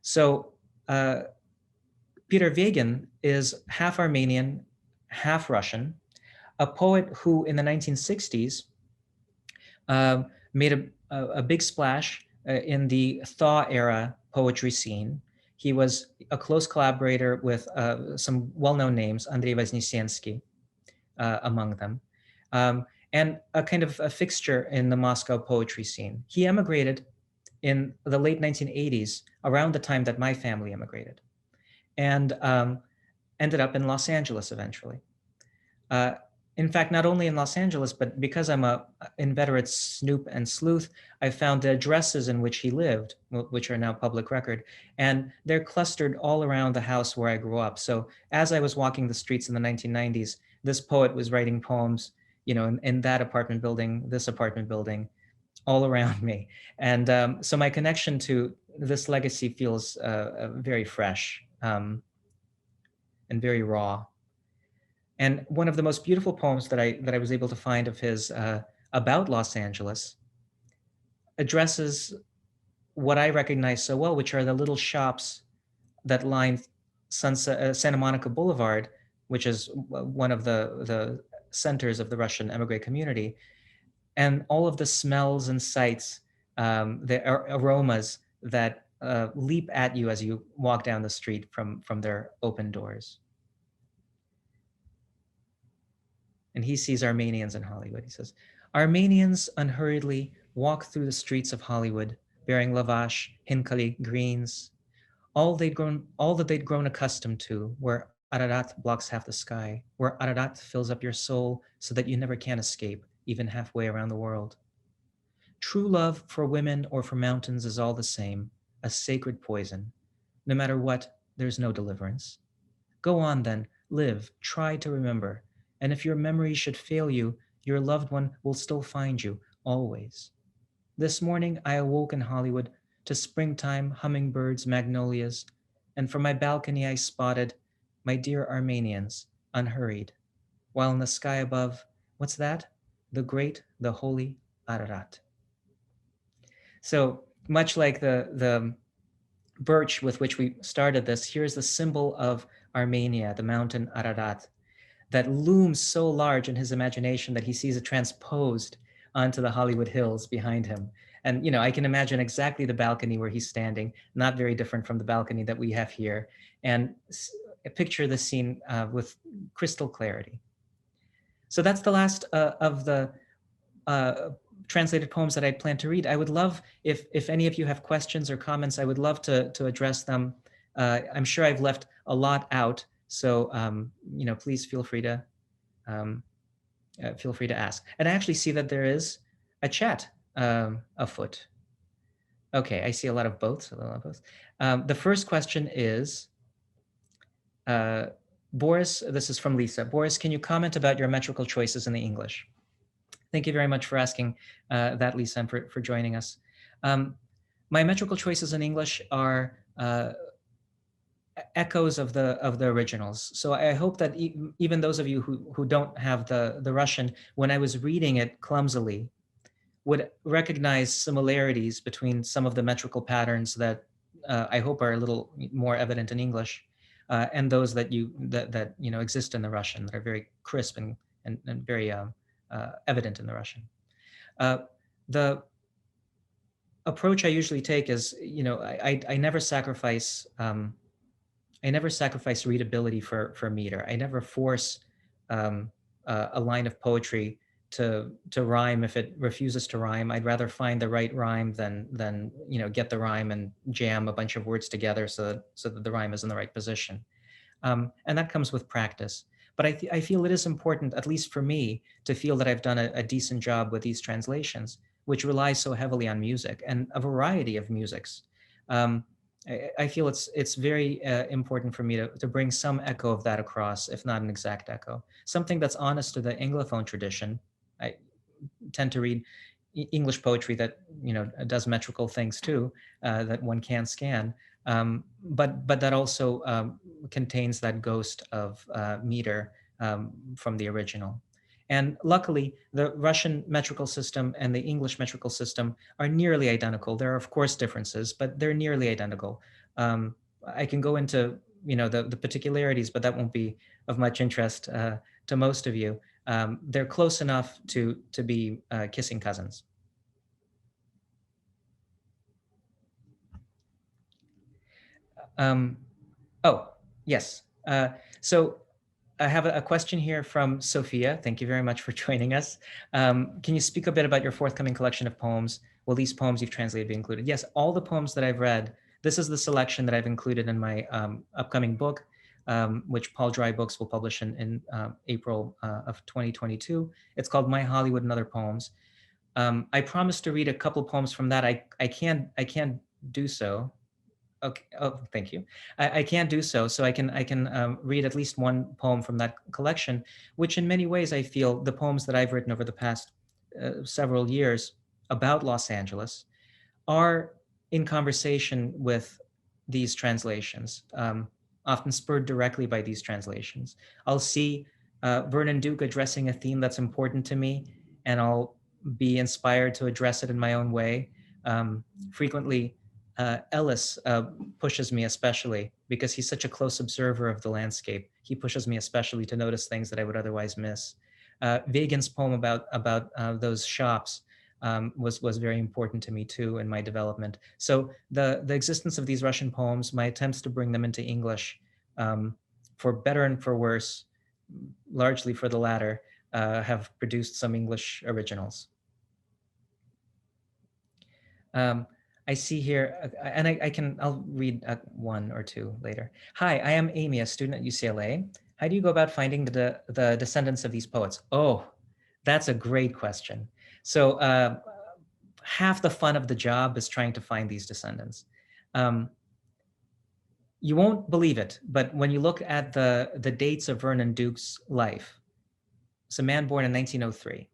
So Peter Vegin is half Armenian, half Russian, a poet who in the 1960s made a big splash in the thaw era poetry scene. He was a close collaborator with some well-known names, Andrei Voznesensky among them, and a kind of a fixture in the Moscow poetry scene. He emigrated in the late 1980s, around the time that my family emigrated, and ended up in Los Angeles eventually. In fact, not only in Los Angeles, but because I'm an inveterate snoop and sleuth, I found the addresses in which he lived, which are now public record, and they're clustered all around the house where I grew up. So as I was walking the streets in the 1990s, this poet was writing poems, in that apartment building, this apartment building, all around me. And so my connection to this legacy feels very fresh and very raw. And one of the most beautiful poems that I was able to find of his about Los Angeles addresses what I recognize so well, which are the little shops that line Santa Monica Boulevard, which is one of the centers of the Russian emigre community, and all of the smells and sights, the aromas that leap at you as you walk down the street from their open doors. And he sees Armenians in Hollywood. He says, Armenians unhurriedly walk through the streets of Hollywood, bearing lavash, hinkali, greens, all that they'd grown accustomed to, where Ararat blocks half the sky, where Ararat fills up your soul so that you never can escape, even halfway around the world. True love for women or for mountains is all the same, a sacred poison. No matter what, there's no deliverance. Go on then, live, try to remember. And if your memory should fail you, your loved one will still find you, always. This morning, I awoke in Hollywood to springtime, hummingbirds, magnolias, and from my balcony I spotted my dear Armenians, unhurried, while in the sky above, what's that? The great, the holy Ararat. So much like the birch with which we started this, here's the symbol of Armenia, the mountain Ararat, that looms so large in his imagination that he sees it transposed onto the Hollywood hills behind him. And I can imagine exactly the balcony where he's standing, not very different from the balcony that we have here, and picture the scene with crystal clarity. So that's the last of the translated poems that I'd planned to read. I would love, if any of you have questions or comments, I would love to address them. I'm sure I've left a lot out. So, please feel free to ask. And I actually see that there is a chat afoot. Okay, I see a lot of both. The first question is, Boris, this is from Lisa. Boris, can you comment about your metrical choices in the English? Thank you very much for asking that, Lisa, and for joining us. My metrical choices in English are echoes of the originals. So I hope that even those of you who don't have the Russian, when I was reading it clumsily, would recognize similarities between some of the metrical patterns that I hope are a little more evident in English, and those that exist in the Russian, that are very crisp and very evident in the Russian. The approach I usually take is, I never sacrifice readability for meter. I never force a line of poetry to rhyme if it refuses to rhyme. I'd rather find the right rhyme than get the rhyme and jam a bunch of words together so that the rhyme is in the right position. And that comes with practice. But I feel it is important, at least for me, to feel that I've done a decent job with these translations, which rely so heavily on music and a variety of musics. I feel it's very important for me to bring some echo of that across, if not an exact echo. Something that's honest to the Anglophone tradition. I tend to read English poetry that does metrical things too, that one can scan, but that also contains that ghost of meter from the original. And luckily, the Russian metrical system and the English metrical system are nearly identical. There are, of course, differences, but they're nearly identical. I can go into the particularities, but that won't be of much interest to most of you. They're close enough to be kissing cousins. Oh, yes. So I have a question here from Sophia. Thank you very much for joining us. Can you speak a bit about your forthcoming collection of poems? Will these poems you've translated be included? Yes, all the poems that I've read, this is the selection that I've included in my upcoming book, which Paul Dry Books will publish in April of 2022. It's called My Hollywood and Other Poems. I promised to read a couple poems from that. I can't do so. Okay. Oh, thank you. I can't do so. So I can read at least one poem from that collection, which in many ways I feel the poems that I've written over the past several years about Los Angeles are in conversation with these translations, often spurred directly by these translations. I'll see Vernon Duke addressing a theme that's important to me, and I'll be inspired to address it in my own way. Frequently, Ellis pushes me especially because he's such a close observer of the landscape. He pushes me especially to notice things that I would otherwise miss. Vegin's poem about those shops was very important to me too in my development. So the existence of these Russian poems, my attempts to bring them into English, for better and for worse, largely for the latter, have produced some English originals. I see here, and I'll read one or two later. Hi, I am Amy, a student at UCLA. How do you go about finding the descendants of these poets? Oh, that's a great question. So half the fun of the job is trying to find these descendants. You won't believe it, but when you look at the dates of Vernon Duke's life, it's a man born in 1903.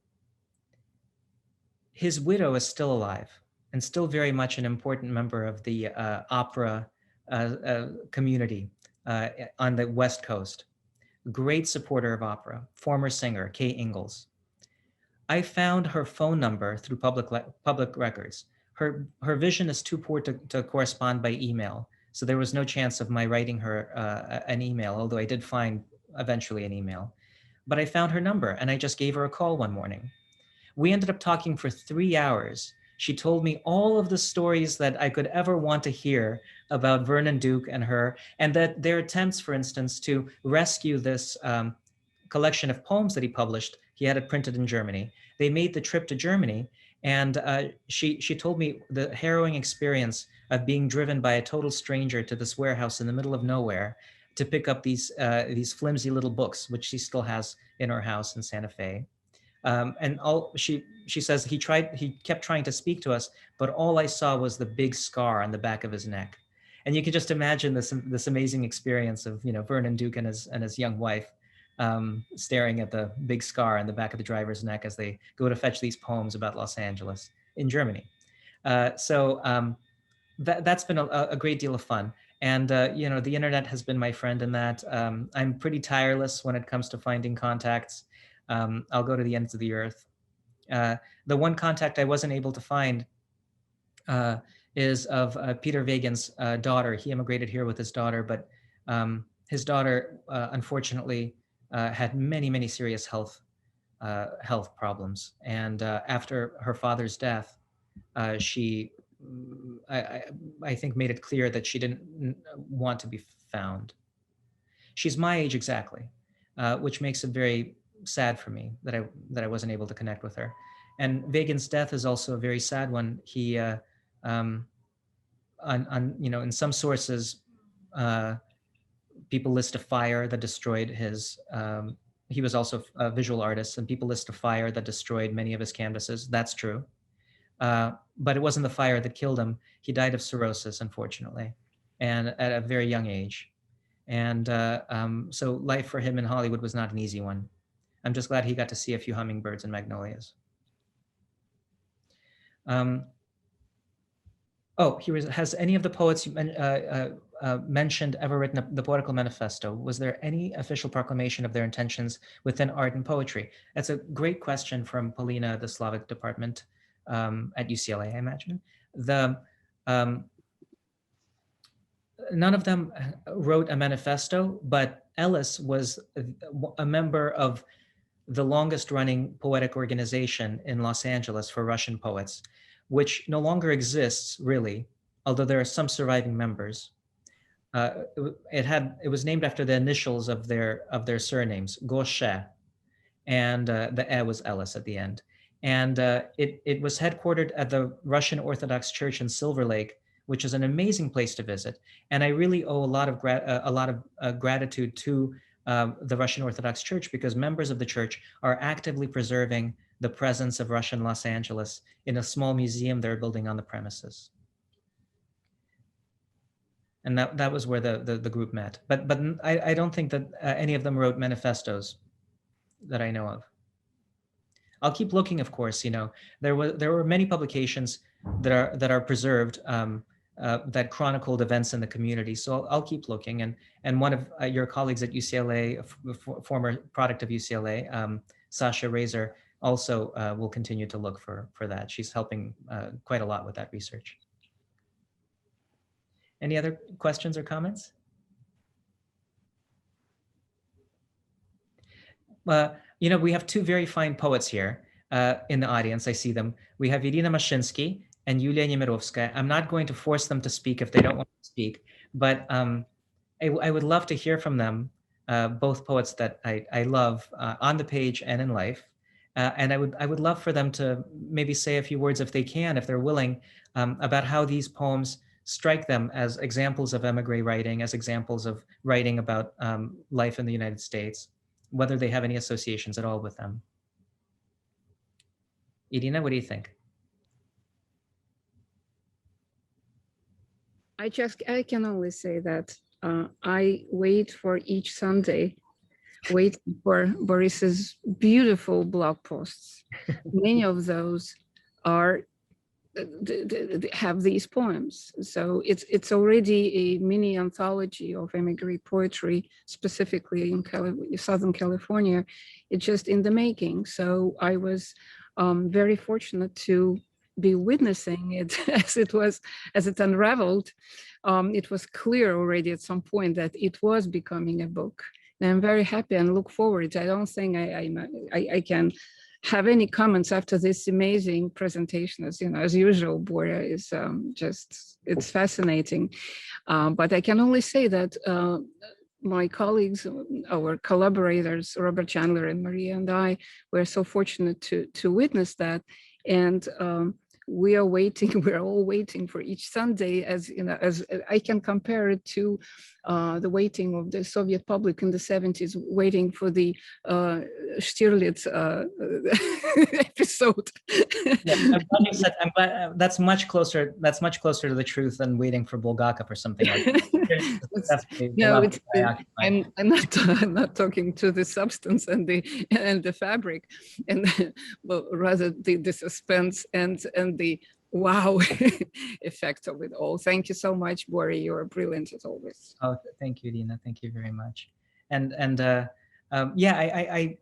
His widow is still alive and still very much an important member of the opera community on the West Coast. Great supporter of opera, former singer, Kay Ingalls. I found her phone number through public records. Her vision is too poor to correspond by email, so there was no chance of my writing her an email, although I did find eventually an email. But I found her number and I just gave her a call one morning. We ended up talking for 3 hours. She told me all of the stories that I could ever want to hear about Vernon Duke and her, and that their attempts, for instance, to rescue this collection of poems that he published, he had it printed in Germany. They made the trip to Germany, and she told me the harrowing experience of being driven by a total stranger to this warehouse in the middle of nowhere to pick up these flimsy little books, which she still has in her house in Santa Fe. And she says he kept trying to speak to us, but all I saw was the big scar on the back of his neck. And you can just imagine this amazing experience of Vernon Duke and his young wife staring at the big scar on the back of the driver's neck as they go to fetch these poems about Los Angeles in Germany. So that's been a great deal of fun. And, you know, the internet has been my friend in that. I'm pretty tireless when it comes to finding contacts. I'll go to the ends of the earth. The one contact I wasn't able to find is of Peter Vegin's daughter. He immigrated here with his daughter, but his daughter, unfortunately, had many serious health problems. And after her father's death, she, I think, made it clear that she didn't want to be found. She's my age exactly, which makes it very sad for me that I wasn't able to connect with her. And Vegin's death is also a very sad one. He, you know, in some sources, people list a fire that destroyed his. He was also a visual artist, and people list a fire that destroyed many of his canvases. That's true. But it wasn't the fire that killed him. He died of cirrhosis, unfortunately, and at a very young age. And so life for him in Hollywood was not an easy one. I'm just glad he got to see a few hummingbirds and magnolias. Oh, has any of the poets you mentioned ever written the poetical manifesto? Was there any official proclamation of their intentions within art and poetry? That's a great question from Polina, the Slavic department at UCLA, I imagine. None of them wrote a manifesto, but Ellis was a member of the longest running poetic organization in Los Angeles for Russian poets, which no longer exists really, although there are some surviving members. It was named after the initials of their surnames, Goshe, and the E was Ellis at the end. And it was headquartered at the Russian Orthodox Church in Silver Lake, which is an amazing place to visit. And I really owe a lot of gratitude to the Russian Orthodox Church, because members of the church are actively preserving the presence of Russian Los Angeles in a small museum they're building on the premises. And that was where the group met. But I don't think that any of them wrote manifestos that I know of. I'll keep looking, of course. You know, there were many publications that are preserved that chronicled events in the community. So I'll keep looking. And one of your colleagues at UCLA, former product of UCLA, Sasha Razor, also will continue to look for that. She's helping quite a lot with that research. Any other questions or comments? You know, we have two very fine poets here in the audience. I see them. We have Irina Mashinsky and Yulia Nimrovska. I'm not going to force them to speak if they don't want to speak, but I would love to hear from them, both poets that I love on the page and in life. And I would love for them to maybe say a few words, if they can, if they're willing, about how these poems strike them as examples of émigré writing, as examples of writing about life in the United States, whether they have any associations at all with them. Irina, what do you think? I can only say that I wait for each Sunday, wait for Boris's beautiful blog posts. Many of those have these poems. So it's already a mini anthology of émigré poetry, specifically in Southern California. It's just in the making. So I was very fortunate to be witnessing it as it unraveled. It was clear already at some point that it was becoming a book. And I'm very happy and look forward. I don't think I can have any comments after this amazing presentation. As you know, as usual, Bora is it's fascinating. But I can only say that my colleagues, our collaborators, Robert Chandler and Maria and I, were so fortunate to witness that. And we are waiting, we're all waiting for each Sunday, as you know, as I can compare it to the waiting of the Soviet public in the 70s, waiting for the Stirlitz episode. Yeah, I'm glad you said, I'm glad, that's much closer to the truth than waiting for Bulgakov or something like that. No, I'm not talking to the substance and the fabric, and but rather the suspense and the wow effect of it all. Thank you so much, Bori. You're brilliant as always. Oh, thank you, Dina. Thank you very much. Yeah,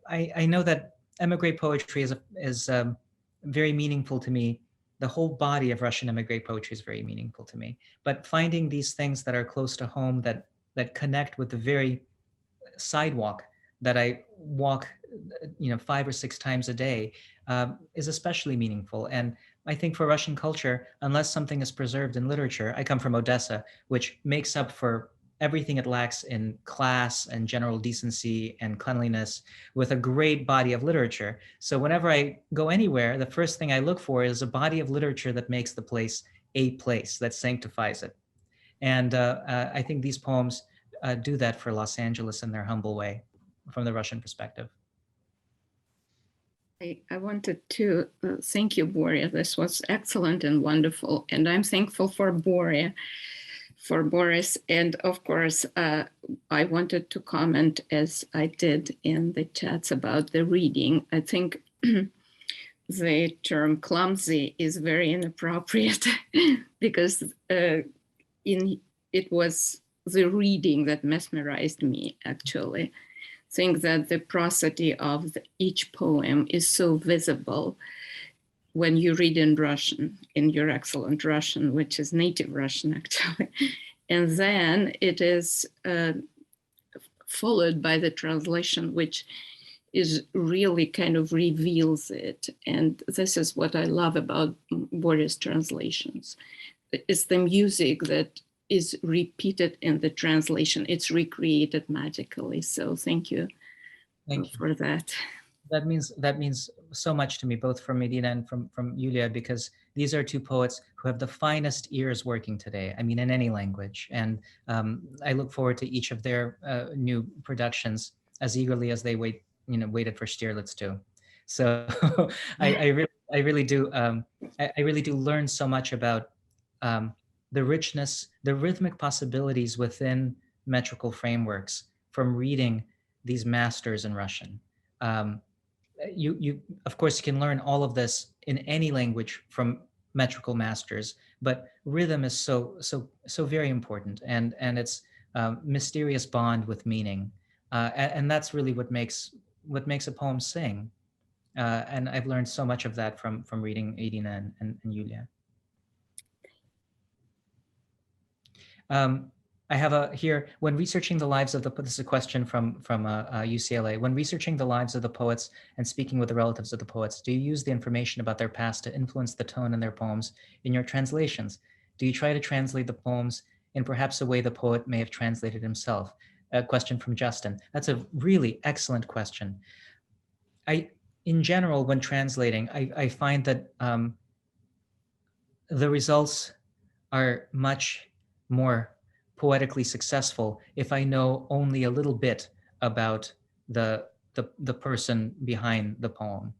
I know that émigré poetry is very meaningful to me. The whole body of Russian émigré poetry is very meaningful to me. But finding these things that are close to home, that connect with the very sidewalk that I walk, 5 or 6 times a day, is especially meaningful. And I think for Russian culture, unless something is preserved in literature, I come from Odessa, which makes up for everything it lacks in class and general decency and cleanliness, with a great body of literature. So whenever I go anywhere, the first thing I look for is a body of literature that makes the place a place, that sanctifies it. And I think these poems do that for Los Angeles in their humble way, from the Russian perspective. I wanted to thank you, Boria. This was excellent and wonderful. And I'm thankful for Boria, for Boris. And of course, I wanted to comment, as I did in the chats, about the reading. I think the term clumsy is very inappropriate because it was the reading that mesmerized me, actually. I think that the prosody of each poem is so visible when you read in Russian, in your excellent Russian, which is native Russian, actually. And then it is followed by the translation, which is really kind of reveals it. And this is what I love about Boris translations. It's the music that is repeated in the translation. It's recreated magically. So thank you for that. That means so much to me, both from Medina and from Yulia, because these are two poets who have the finest ears working today. I mean, in any language. And I look forward to each of their new productions as eagerly as they waited for Stierlitz too. So I really do learn so much about the richness, the rhythmic possibilities within metrical frameworks from reading these masters in Russian. You of course you can learn all of this in any language from metrical masters, but rhythm is so very important, and its mysterious bond with meaning, and that's really what makes a poem sing. And I've learned so much of that from reading Irina and Yulia. I have here, when researching the lives of this is a question from UCLA. When researching the lives of the poets and speaking with the relatives of the poets, do you use the information about their past to influence the tone in their poems in your translations? Do you try to translate the poems in perhaps a way the poet may have translated himself? A question from Justin. That's a really excellent question. In general, when translating, I find that the results are much more poetically successful if I know only a little bit about the person behind the poem,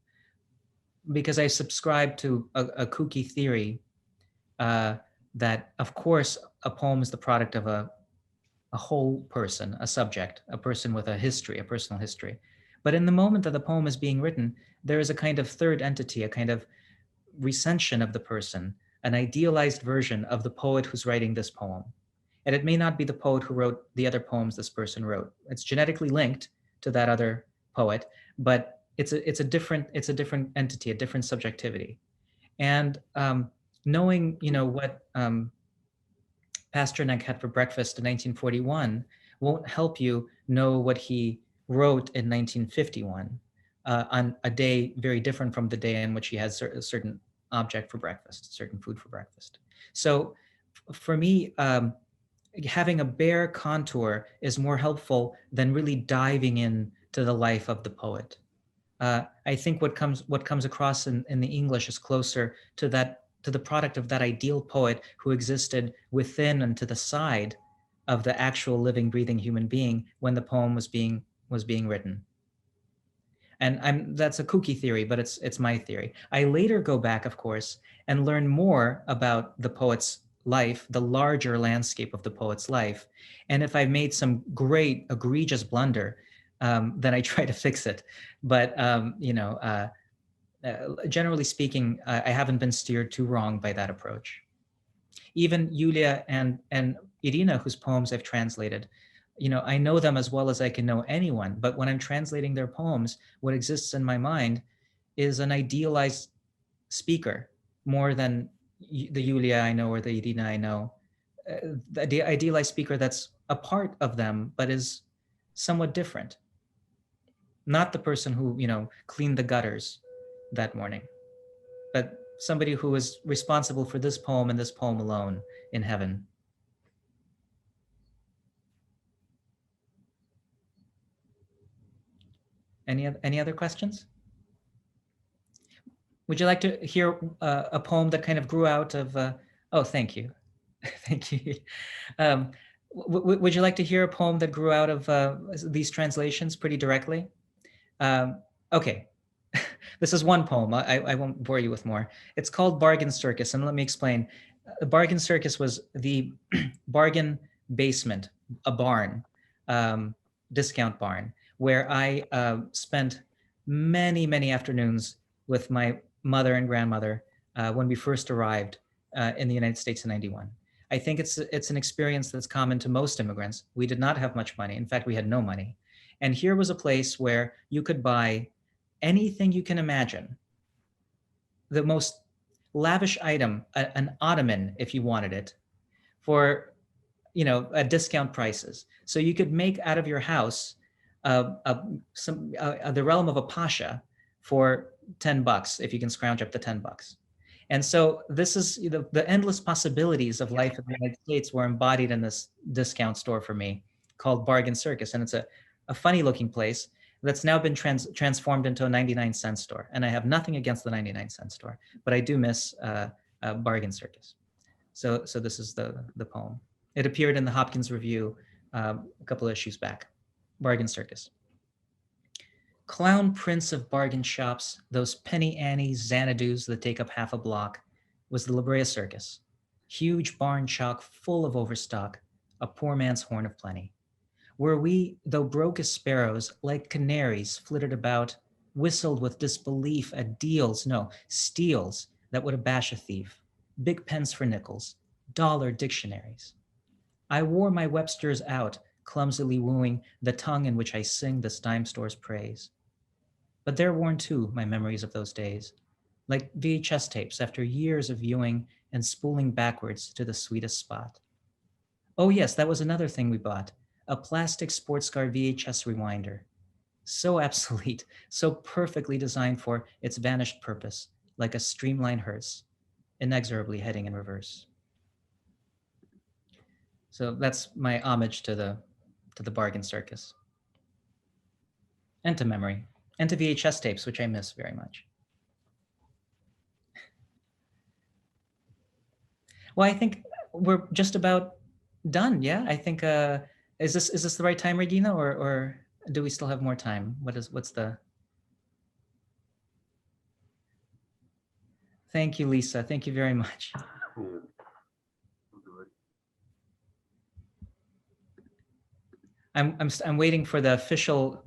because I subscribe to a kooky theory that, of course, a poem is the product of a whole person, a subject, a person with a history, a personal history. But in the moment that the poem is being written, there is a kind of third entity, a kind of recension of the person, an idealized version of the poet who's writing this poem. And it may not be the poet who wrote the other poems this person wrote. It's genetically linked to that other poet, but it's a different entity, a different subjectivity. And knowing what Pasternak had for breakfast in 1941 won't help you know what he wrote in 1951 on a day very different from the day in which he has a certain object for breakfast, certain food for breakfast. So for me, having a bare contour is more helpful than really diving into the life of the poet. I think what comes across in the English is closer to the product of that ideal poet who existed within and to the side of the actual living, breathing human being when the poem was being written. And that's a kooky theory, but it's my theory. I later go back, of course, and learn more about the poet's life, the larger landscape of the poet's life. And if I've made some great, egregious blunder, then I try to fix it. But generally speaking, I haven't been steered too wrong by that approach. Even Yulia and Irina, whose poems I've translated, I know them as well as I can know anyone, but when I'm translating their poems, what exists in my mind is an idealized speaker more than the Yulia I know or the Irina I know. The idealized speaker that's a part of them, but is somewhat different. Not the person who, cleaned the gutters that morning, but somebody who is responsible for this poem and this poem alone in heaven. Any other questions? Would you like to hear a poem that kind of grew out of, oh, thank you. Thank you. Would you like to hear a poem that grew out of these translations pretty directly? Okay, this is one poem. I won't bore you with more. It's called Bargain Circus, and let me explain. The Bargain Circus was the bargain basement, a barn, discount barn, where I spent many, many afternoons with my mother and grandmother when we first arrived in the United States in '91. I think it's an experience that's common to most immigrants. We did not have much money. In fact, we had no money. And here was a place where you could buy anything you can imagine. The most lavish item, an ottoman, if you wanted it, for at discount prices. So you could make out of your house the realm of a pasha for $10 if you can scrounge up the $10. And so this is the endless possibilities of life in the United States were embodied in this discount store for me called Bargain Circus. And it's a funny looking place that's now been transformed into a 99-cent store. And I have nothing against the 99-cent store, but I do miss Bargain Circus. So this is the poem. It appeared in the Hopkins Review a couple of issues back. Bargain Circus. Clown prince of bargain shops, those penny Annie Xanadu's that take up half a block, was the La Brea Circus. Huge barn chock full of overstock, a poor man's horn of plenty. Where we, though broke as sparrows, like canaries flitted about, whistled with disbelief at deals, no, steals that would abash a thief, big pens for nickels, dollar dictionaries. I wore my Webster's out, clumsily wooing the tongue in which I sing this dime store's praise. But they're worn too, my memories of those days, like VHS tapes after years of viewing and spooling backwards to the sweetest spot. Oh yes, that was another thing we bought, a plastic sports car VHS rewinder. So obsolete, so perfectly designed for its vanished purpose, like a streamlined hearse, inexorably heading in reverse. So that's my homage to the Bargain Circus. And to memory, and to VHS tapes, which I miss very much. Well, I think we're just about done. Yeah, I think is this the right time, Regina, or do we still have more time? What's the? Thank you, Lisa. Thank you very much. I'm waiting for the official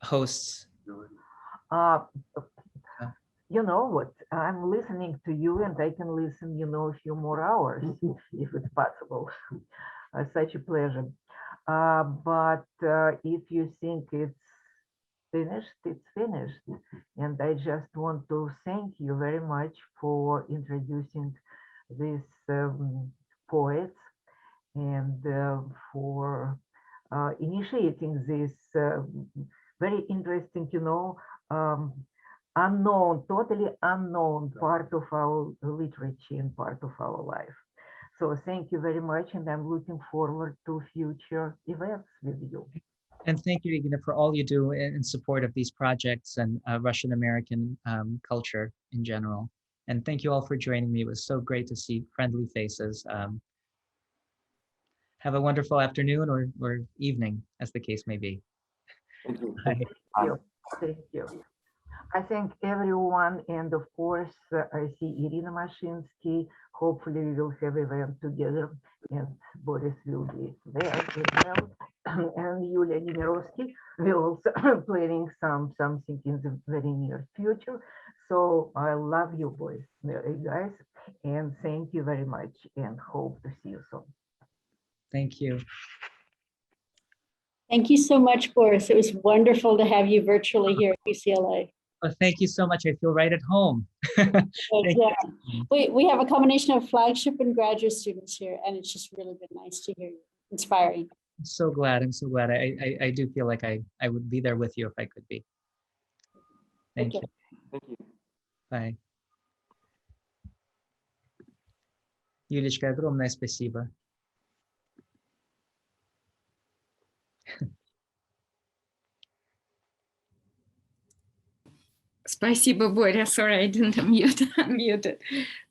hosts. You know what? I'm listening to you, and I can listen, a few more hours if it's possible. Such a pleasure. But if you think it's finished, it's finished. And I just want to thank you very much for introducing these poets and for initiating this very interesting, totally unknown part of our literature and part of our life. So thank you very much, and I'm looking forward to future events with you. And thank you, Irina, for all you do in support of these projects and Russian American culture in general. And thank you all for joining me. It was so great to see friendly faces. Have a wonderful afternoon or evening, as the case may be. Thank you. Thank you. I thank everyone, and of course, I see Irina Mashinsky. Hopefully, we will have event together, and Boris will be there as well. And Yulia Nimrovska will also planning something in the very near future. So I love you, boys, guys, and thank you very much, and hope to see you soon. Thank you. Thank you so much, Boris. It was wonderful to have you virtually here at UCLA. Well, thank you so much. I feel right at home. Thank you. We have a combination of flagship and graduate students here, and it's just really been nice to hear you. Inspiring. I'm so glad. I'm so glad. I do feel like I would be there with you if I could be. Thank you. Thank you. Bye. Юлечка, огромное спасибо. Spasibo, Borya. Sorry, I didn't unmute it.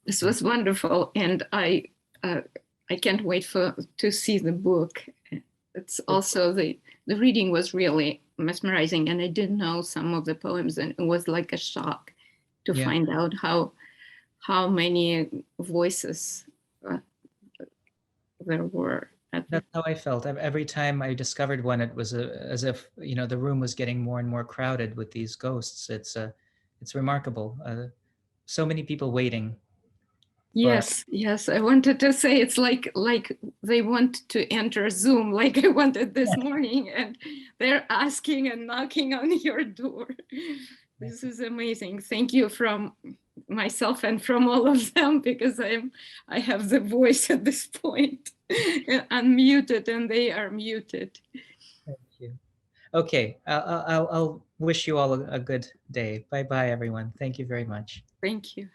This was wonderful, and I can't wait to see the book. It's also the reading was really mesmerizing, and I didn't know some of the poems, and it was like a shock to find out how many voices there were. That's how I felt. Every time I discovered one, it was as if, you know, the room was getting more and more crowded with these ghosts. It's remarkable. So many people waiting. Yes, yes. I wanted to say it's like they want to enter Zoom, like I wanted this morning, and they're asking and knocking on your door. This is amazing. Thank you from myself and from all of them, because I have the voice at this point unmuted, and they are muted. Thank you. Okay, I'll wish you all a good day. Bye-bye, everyone. Thank you very much. Thank you.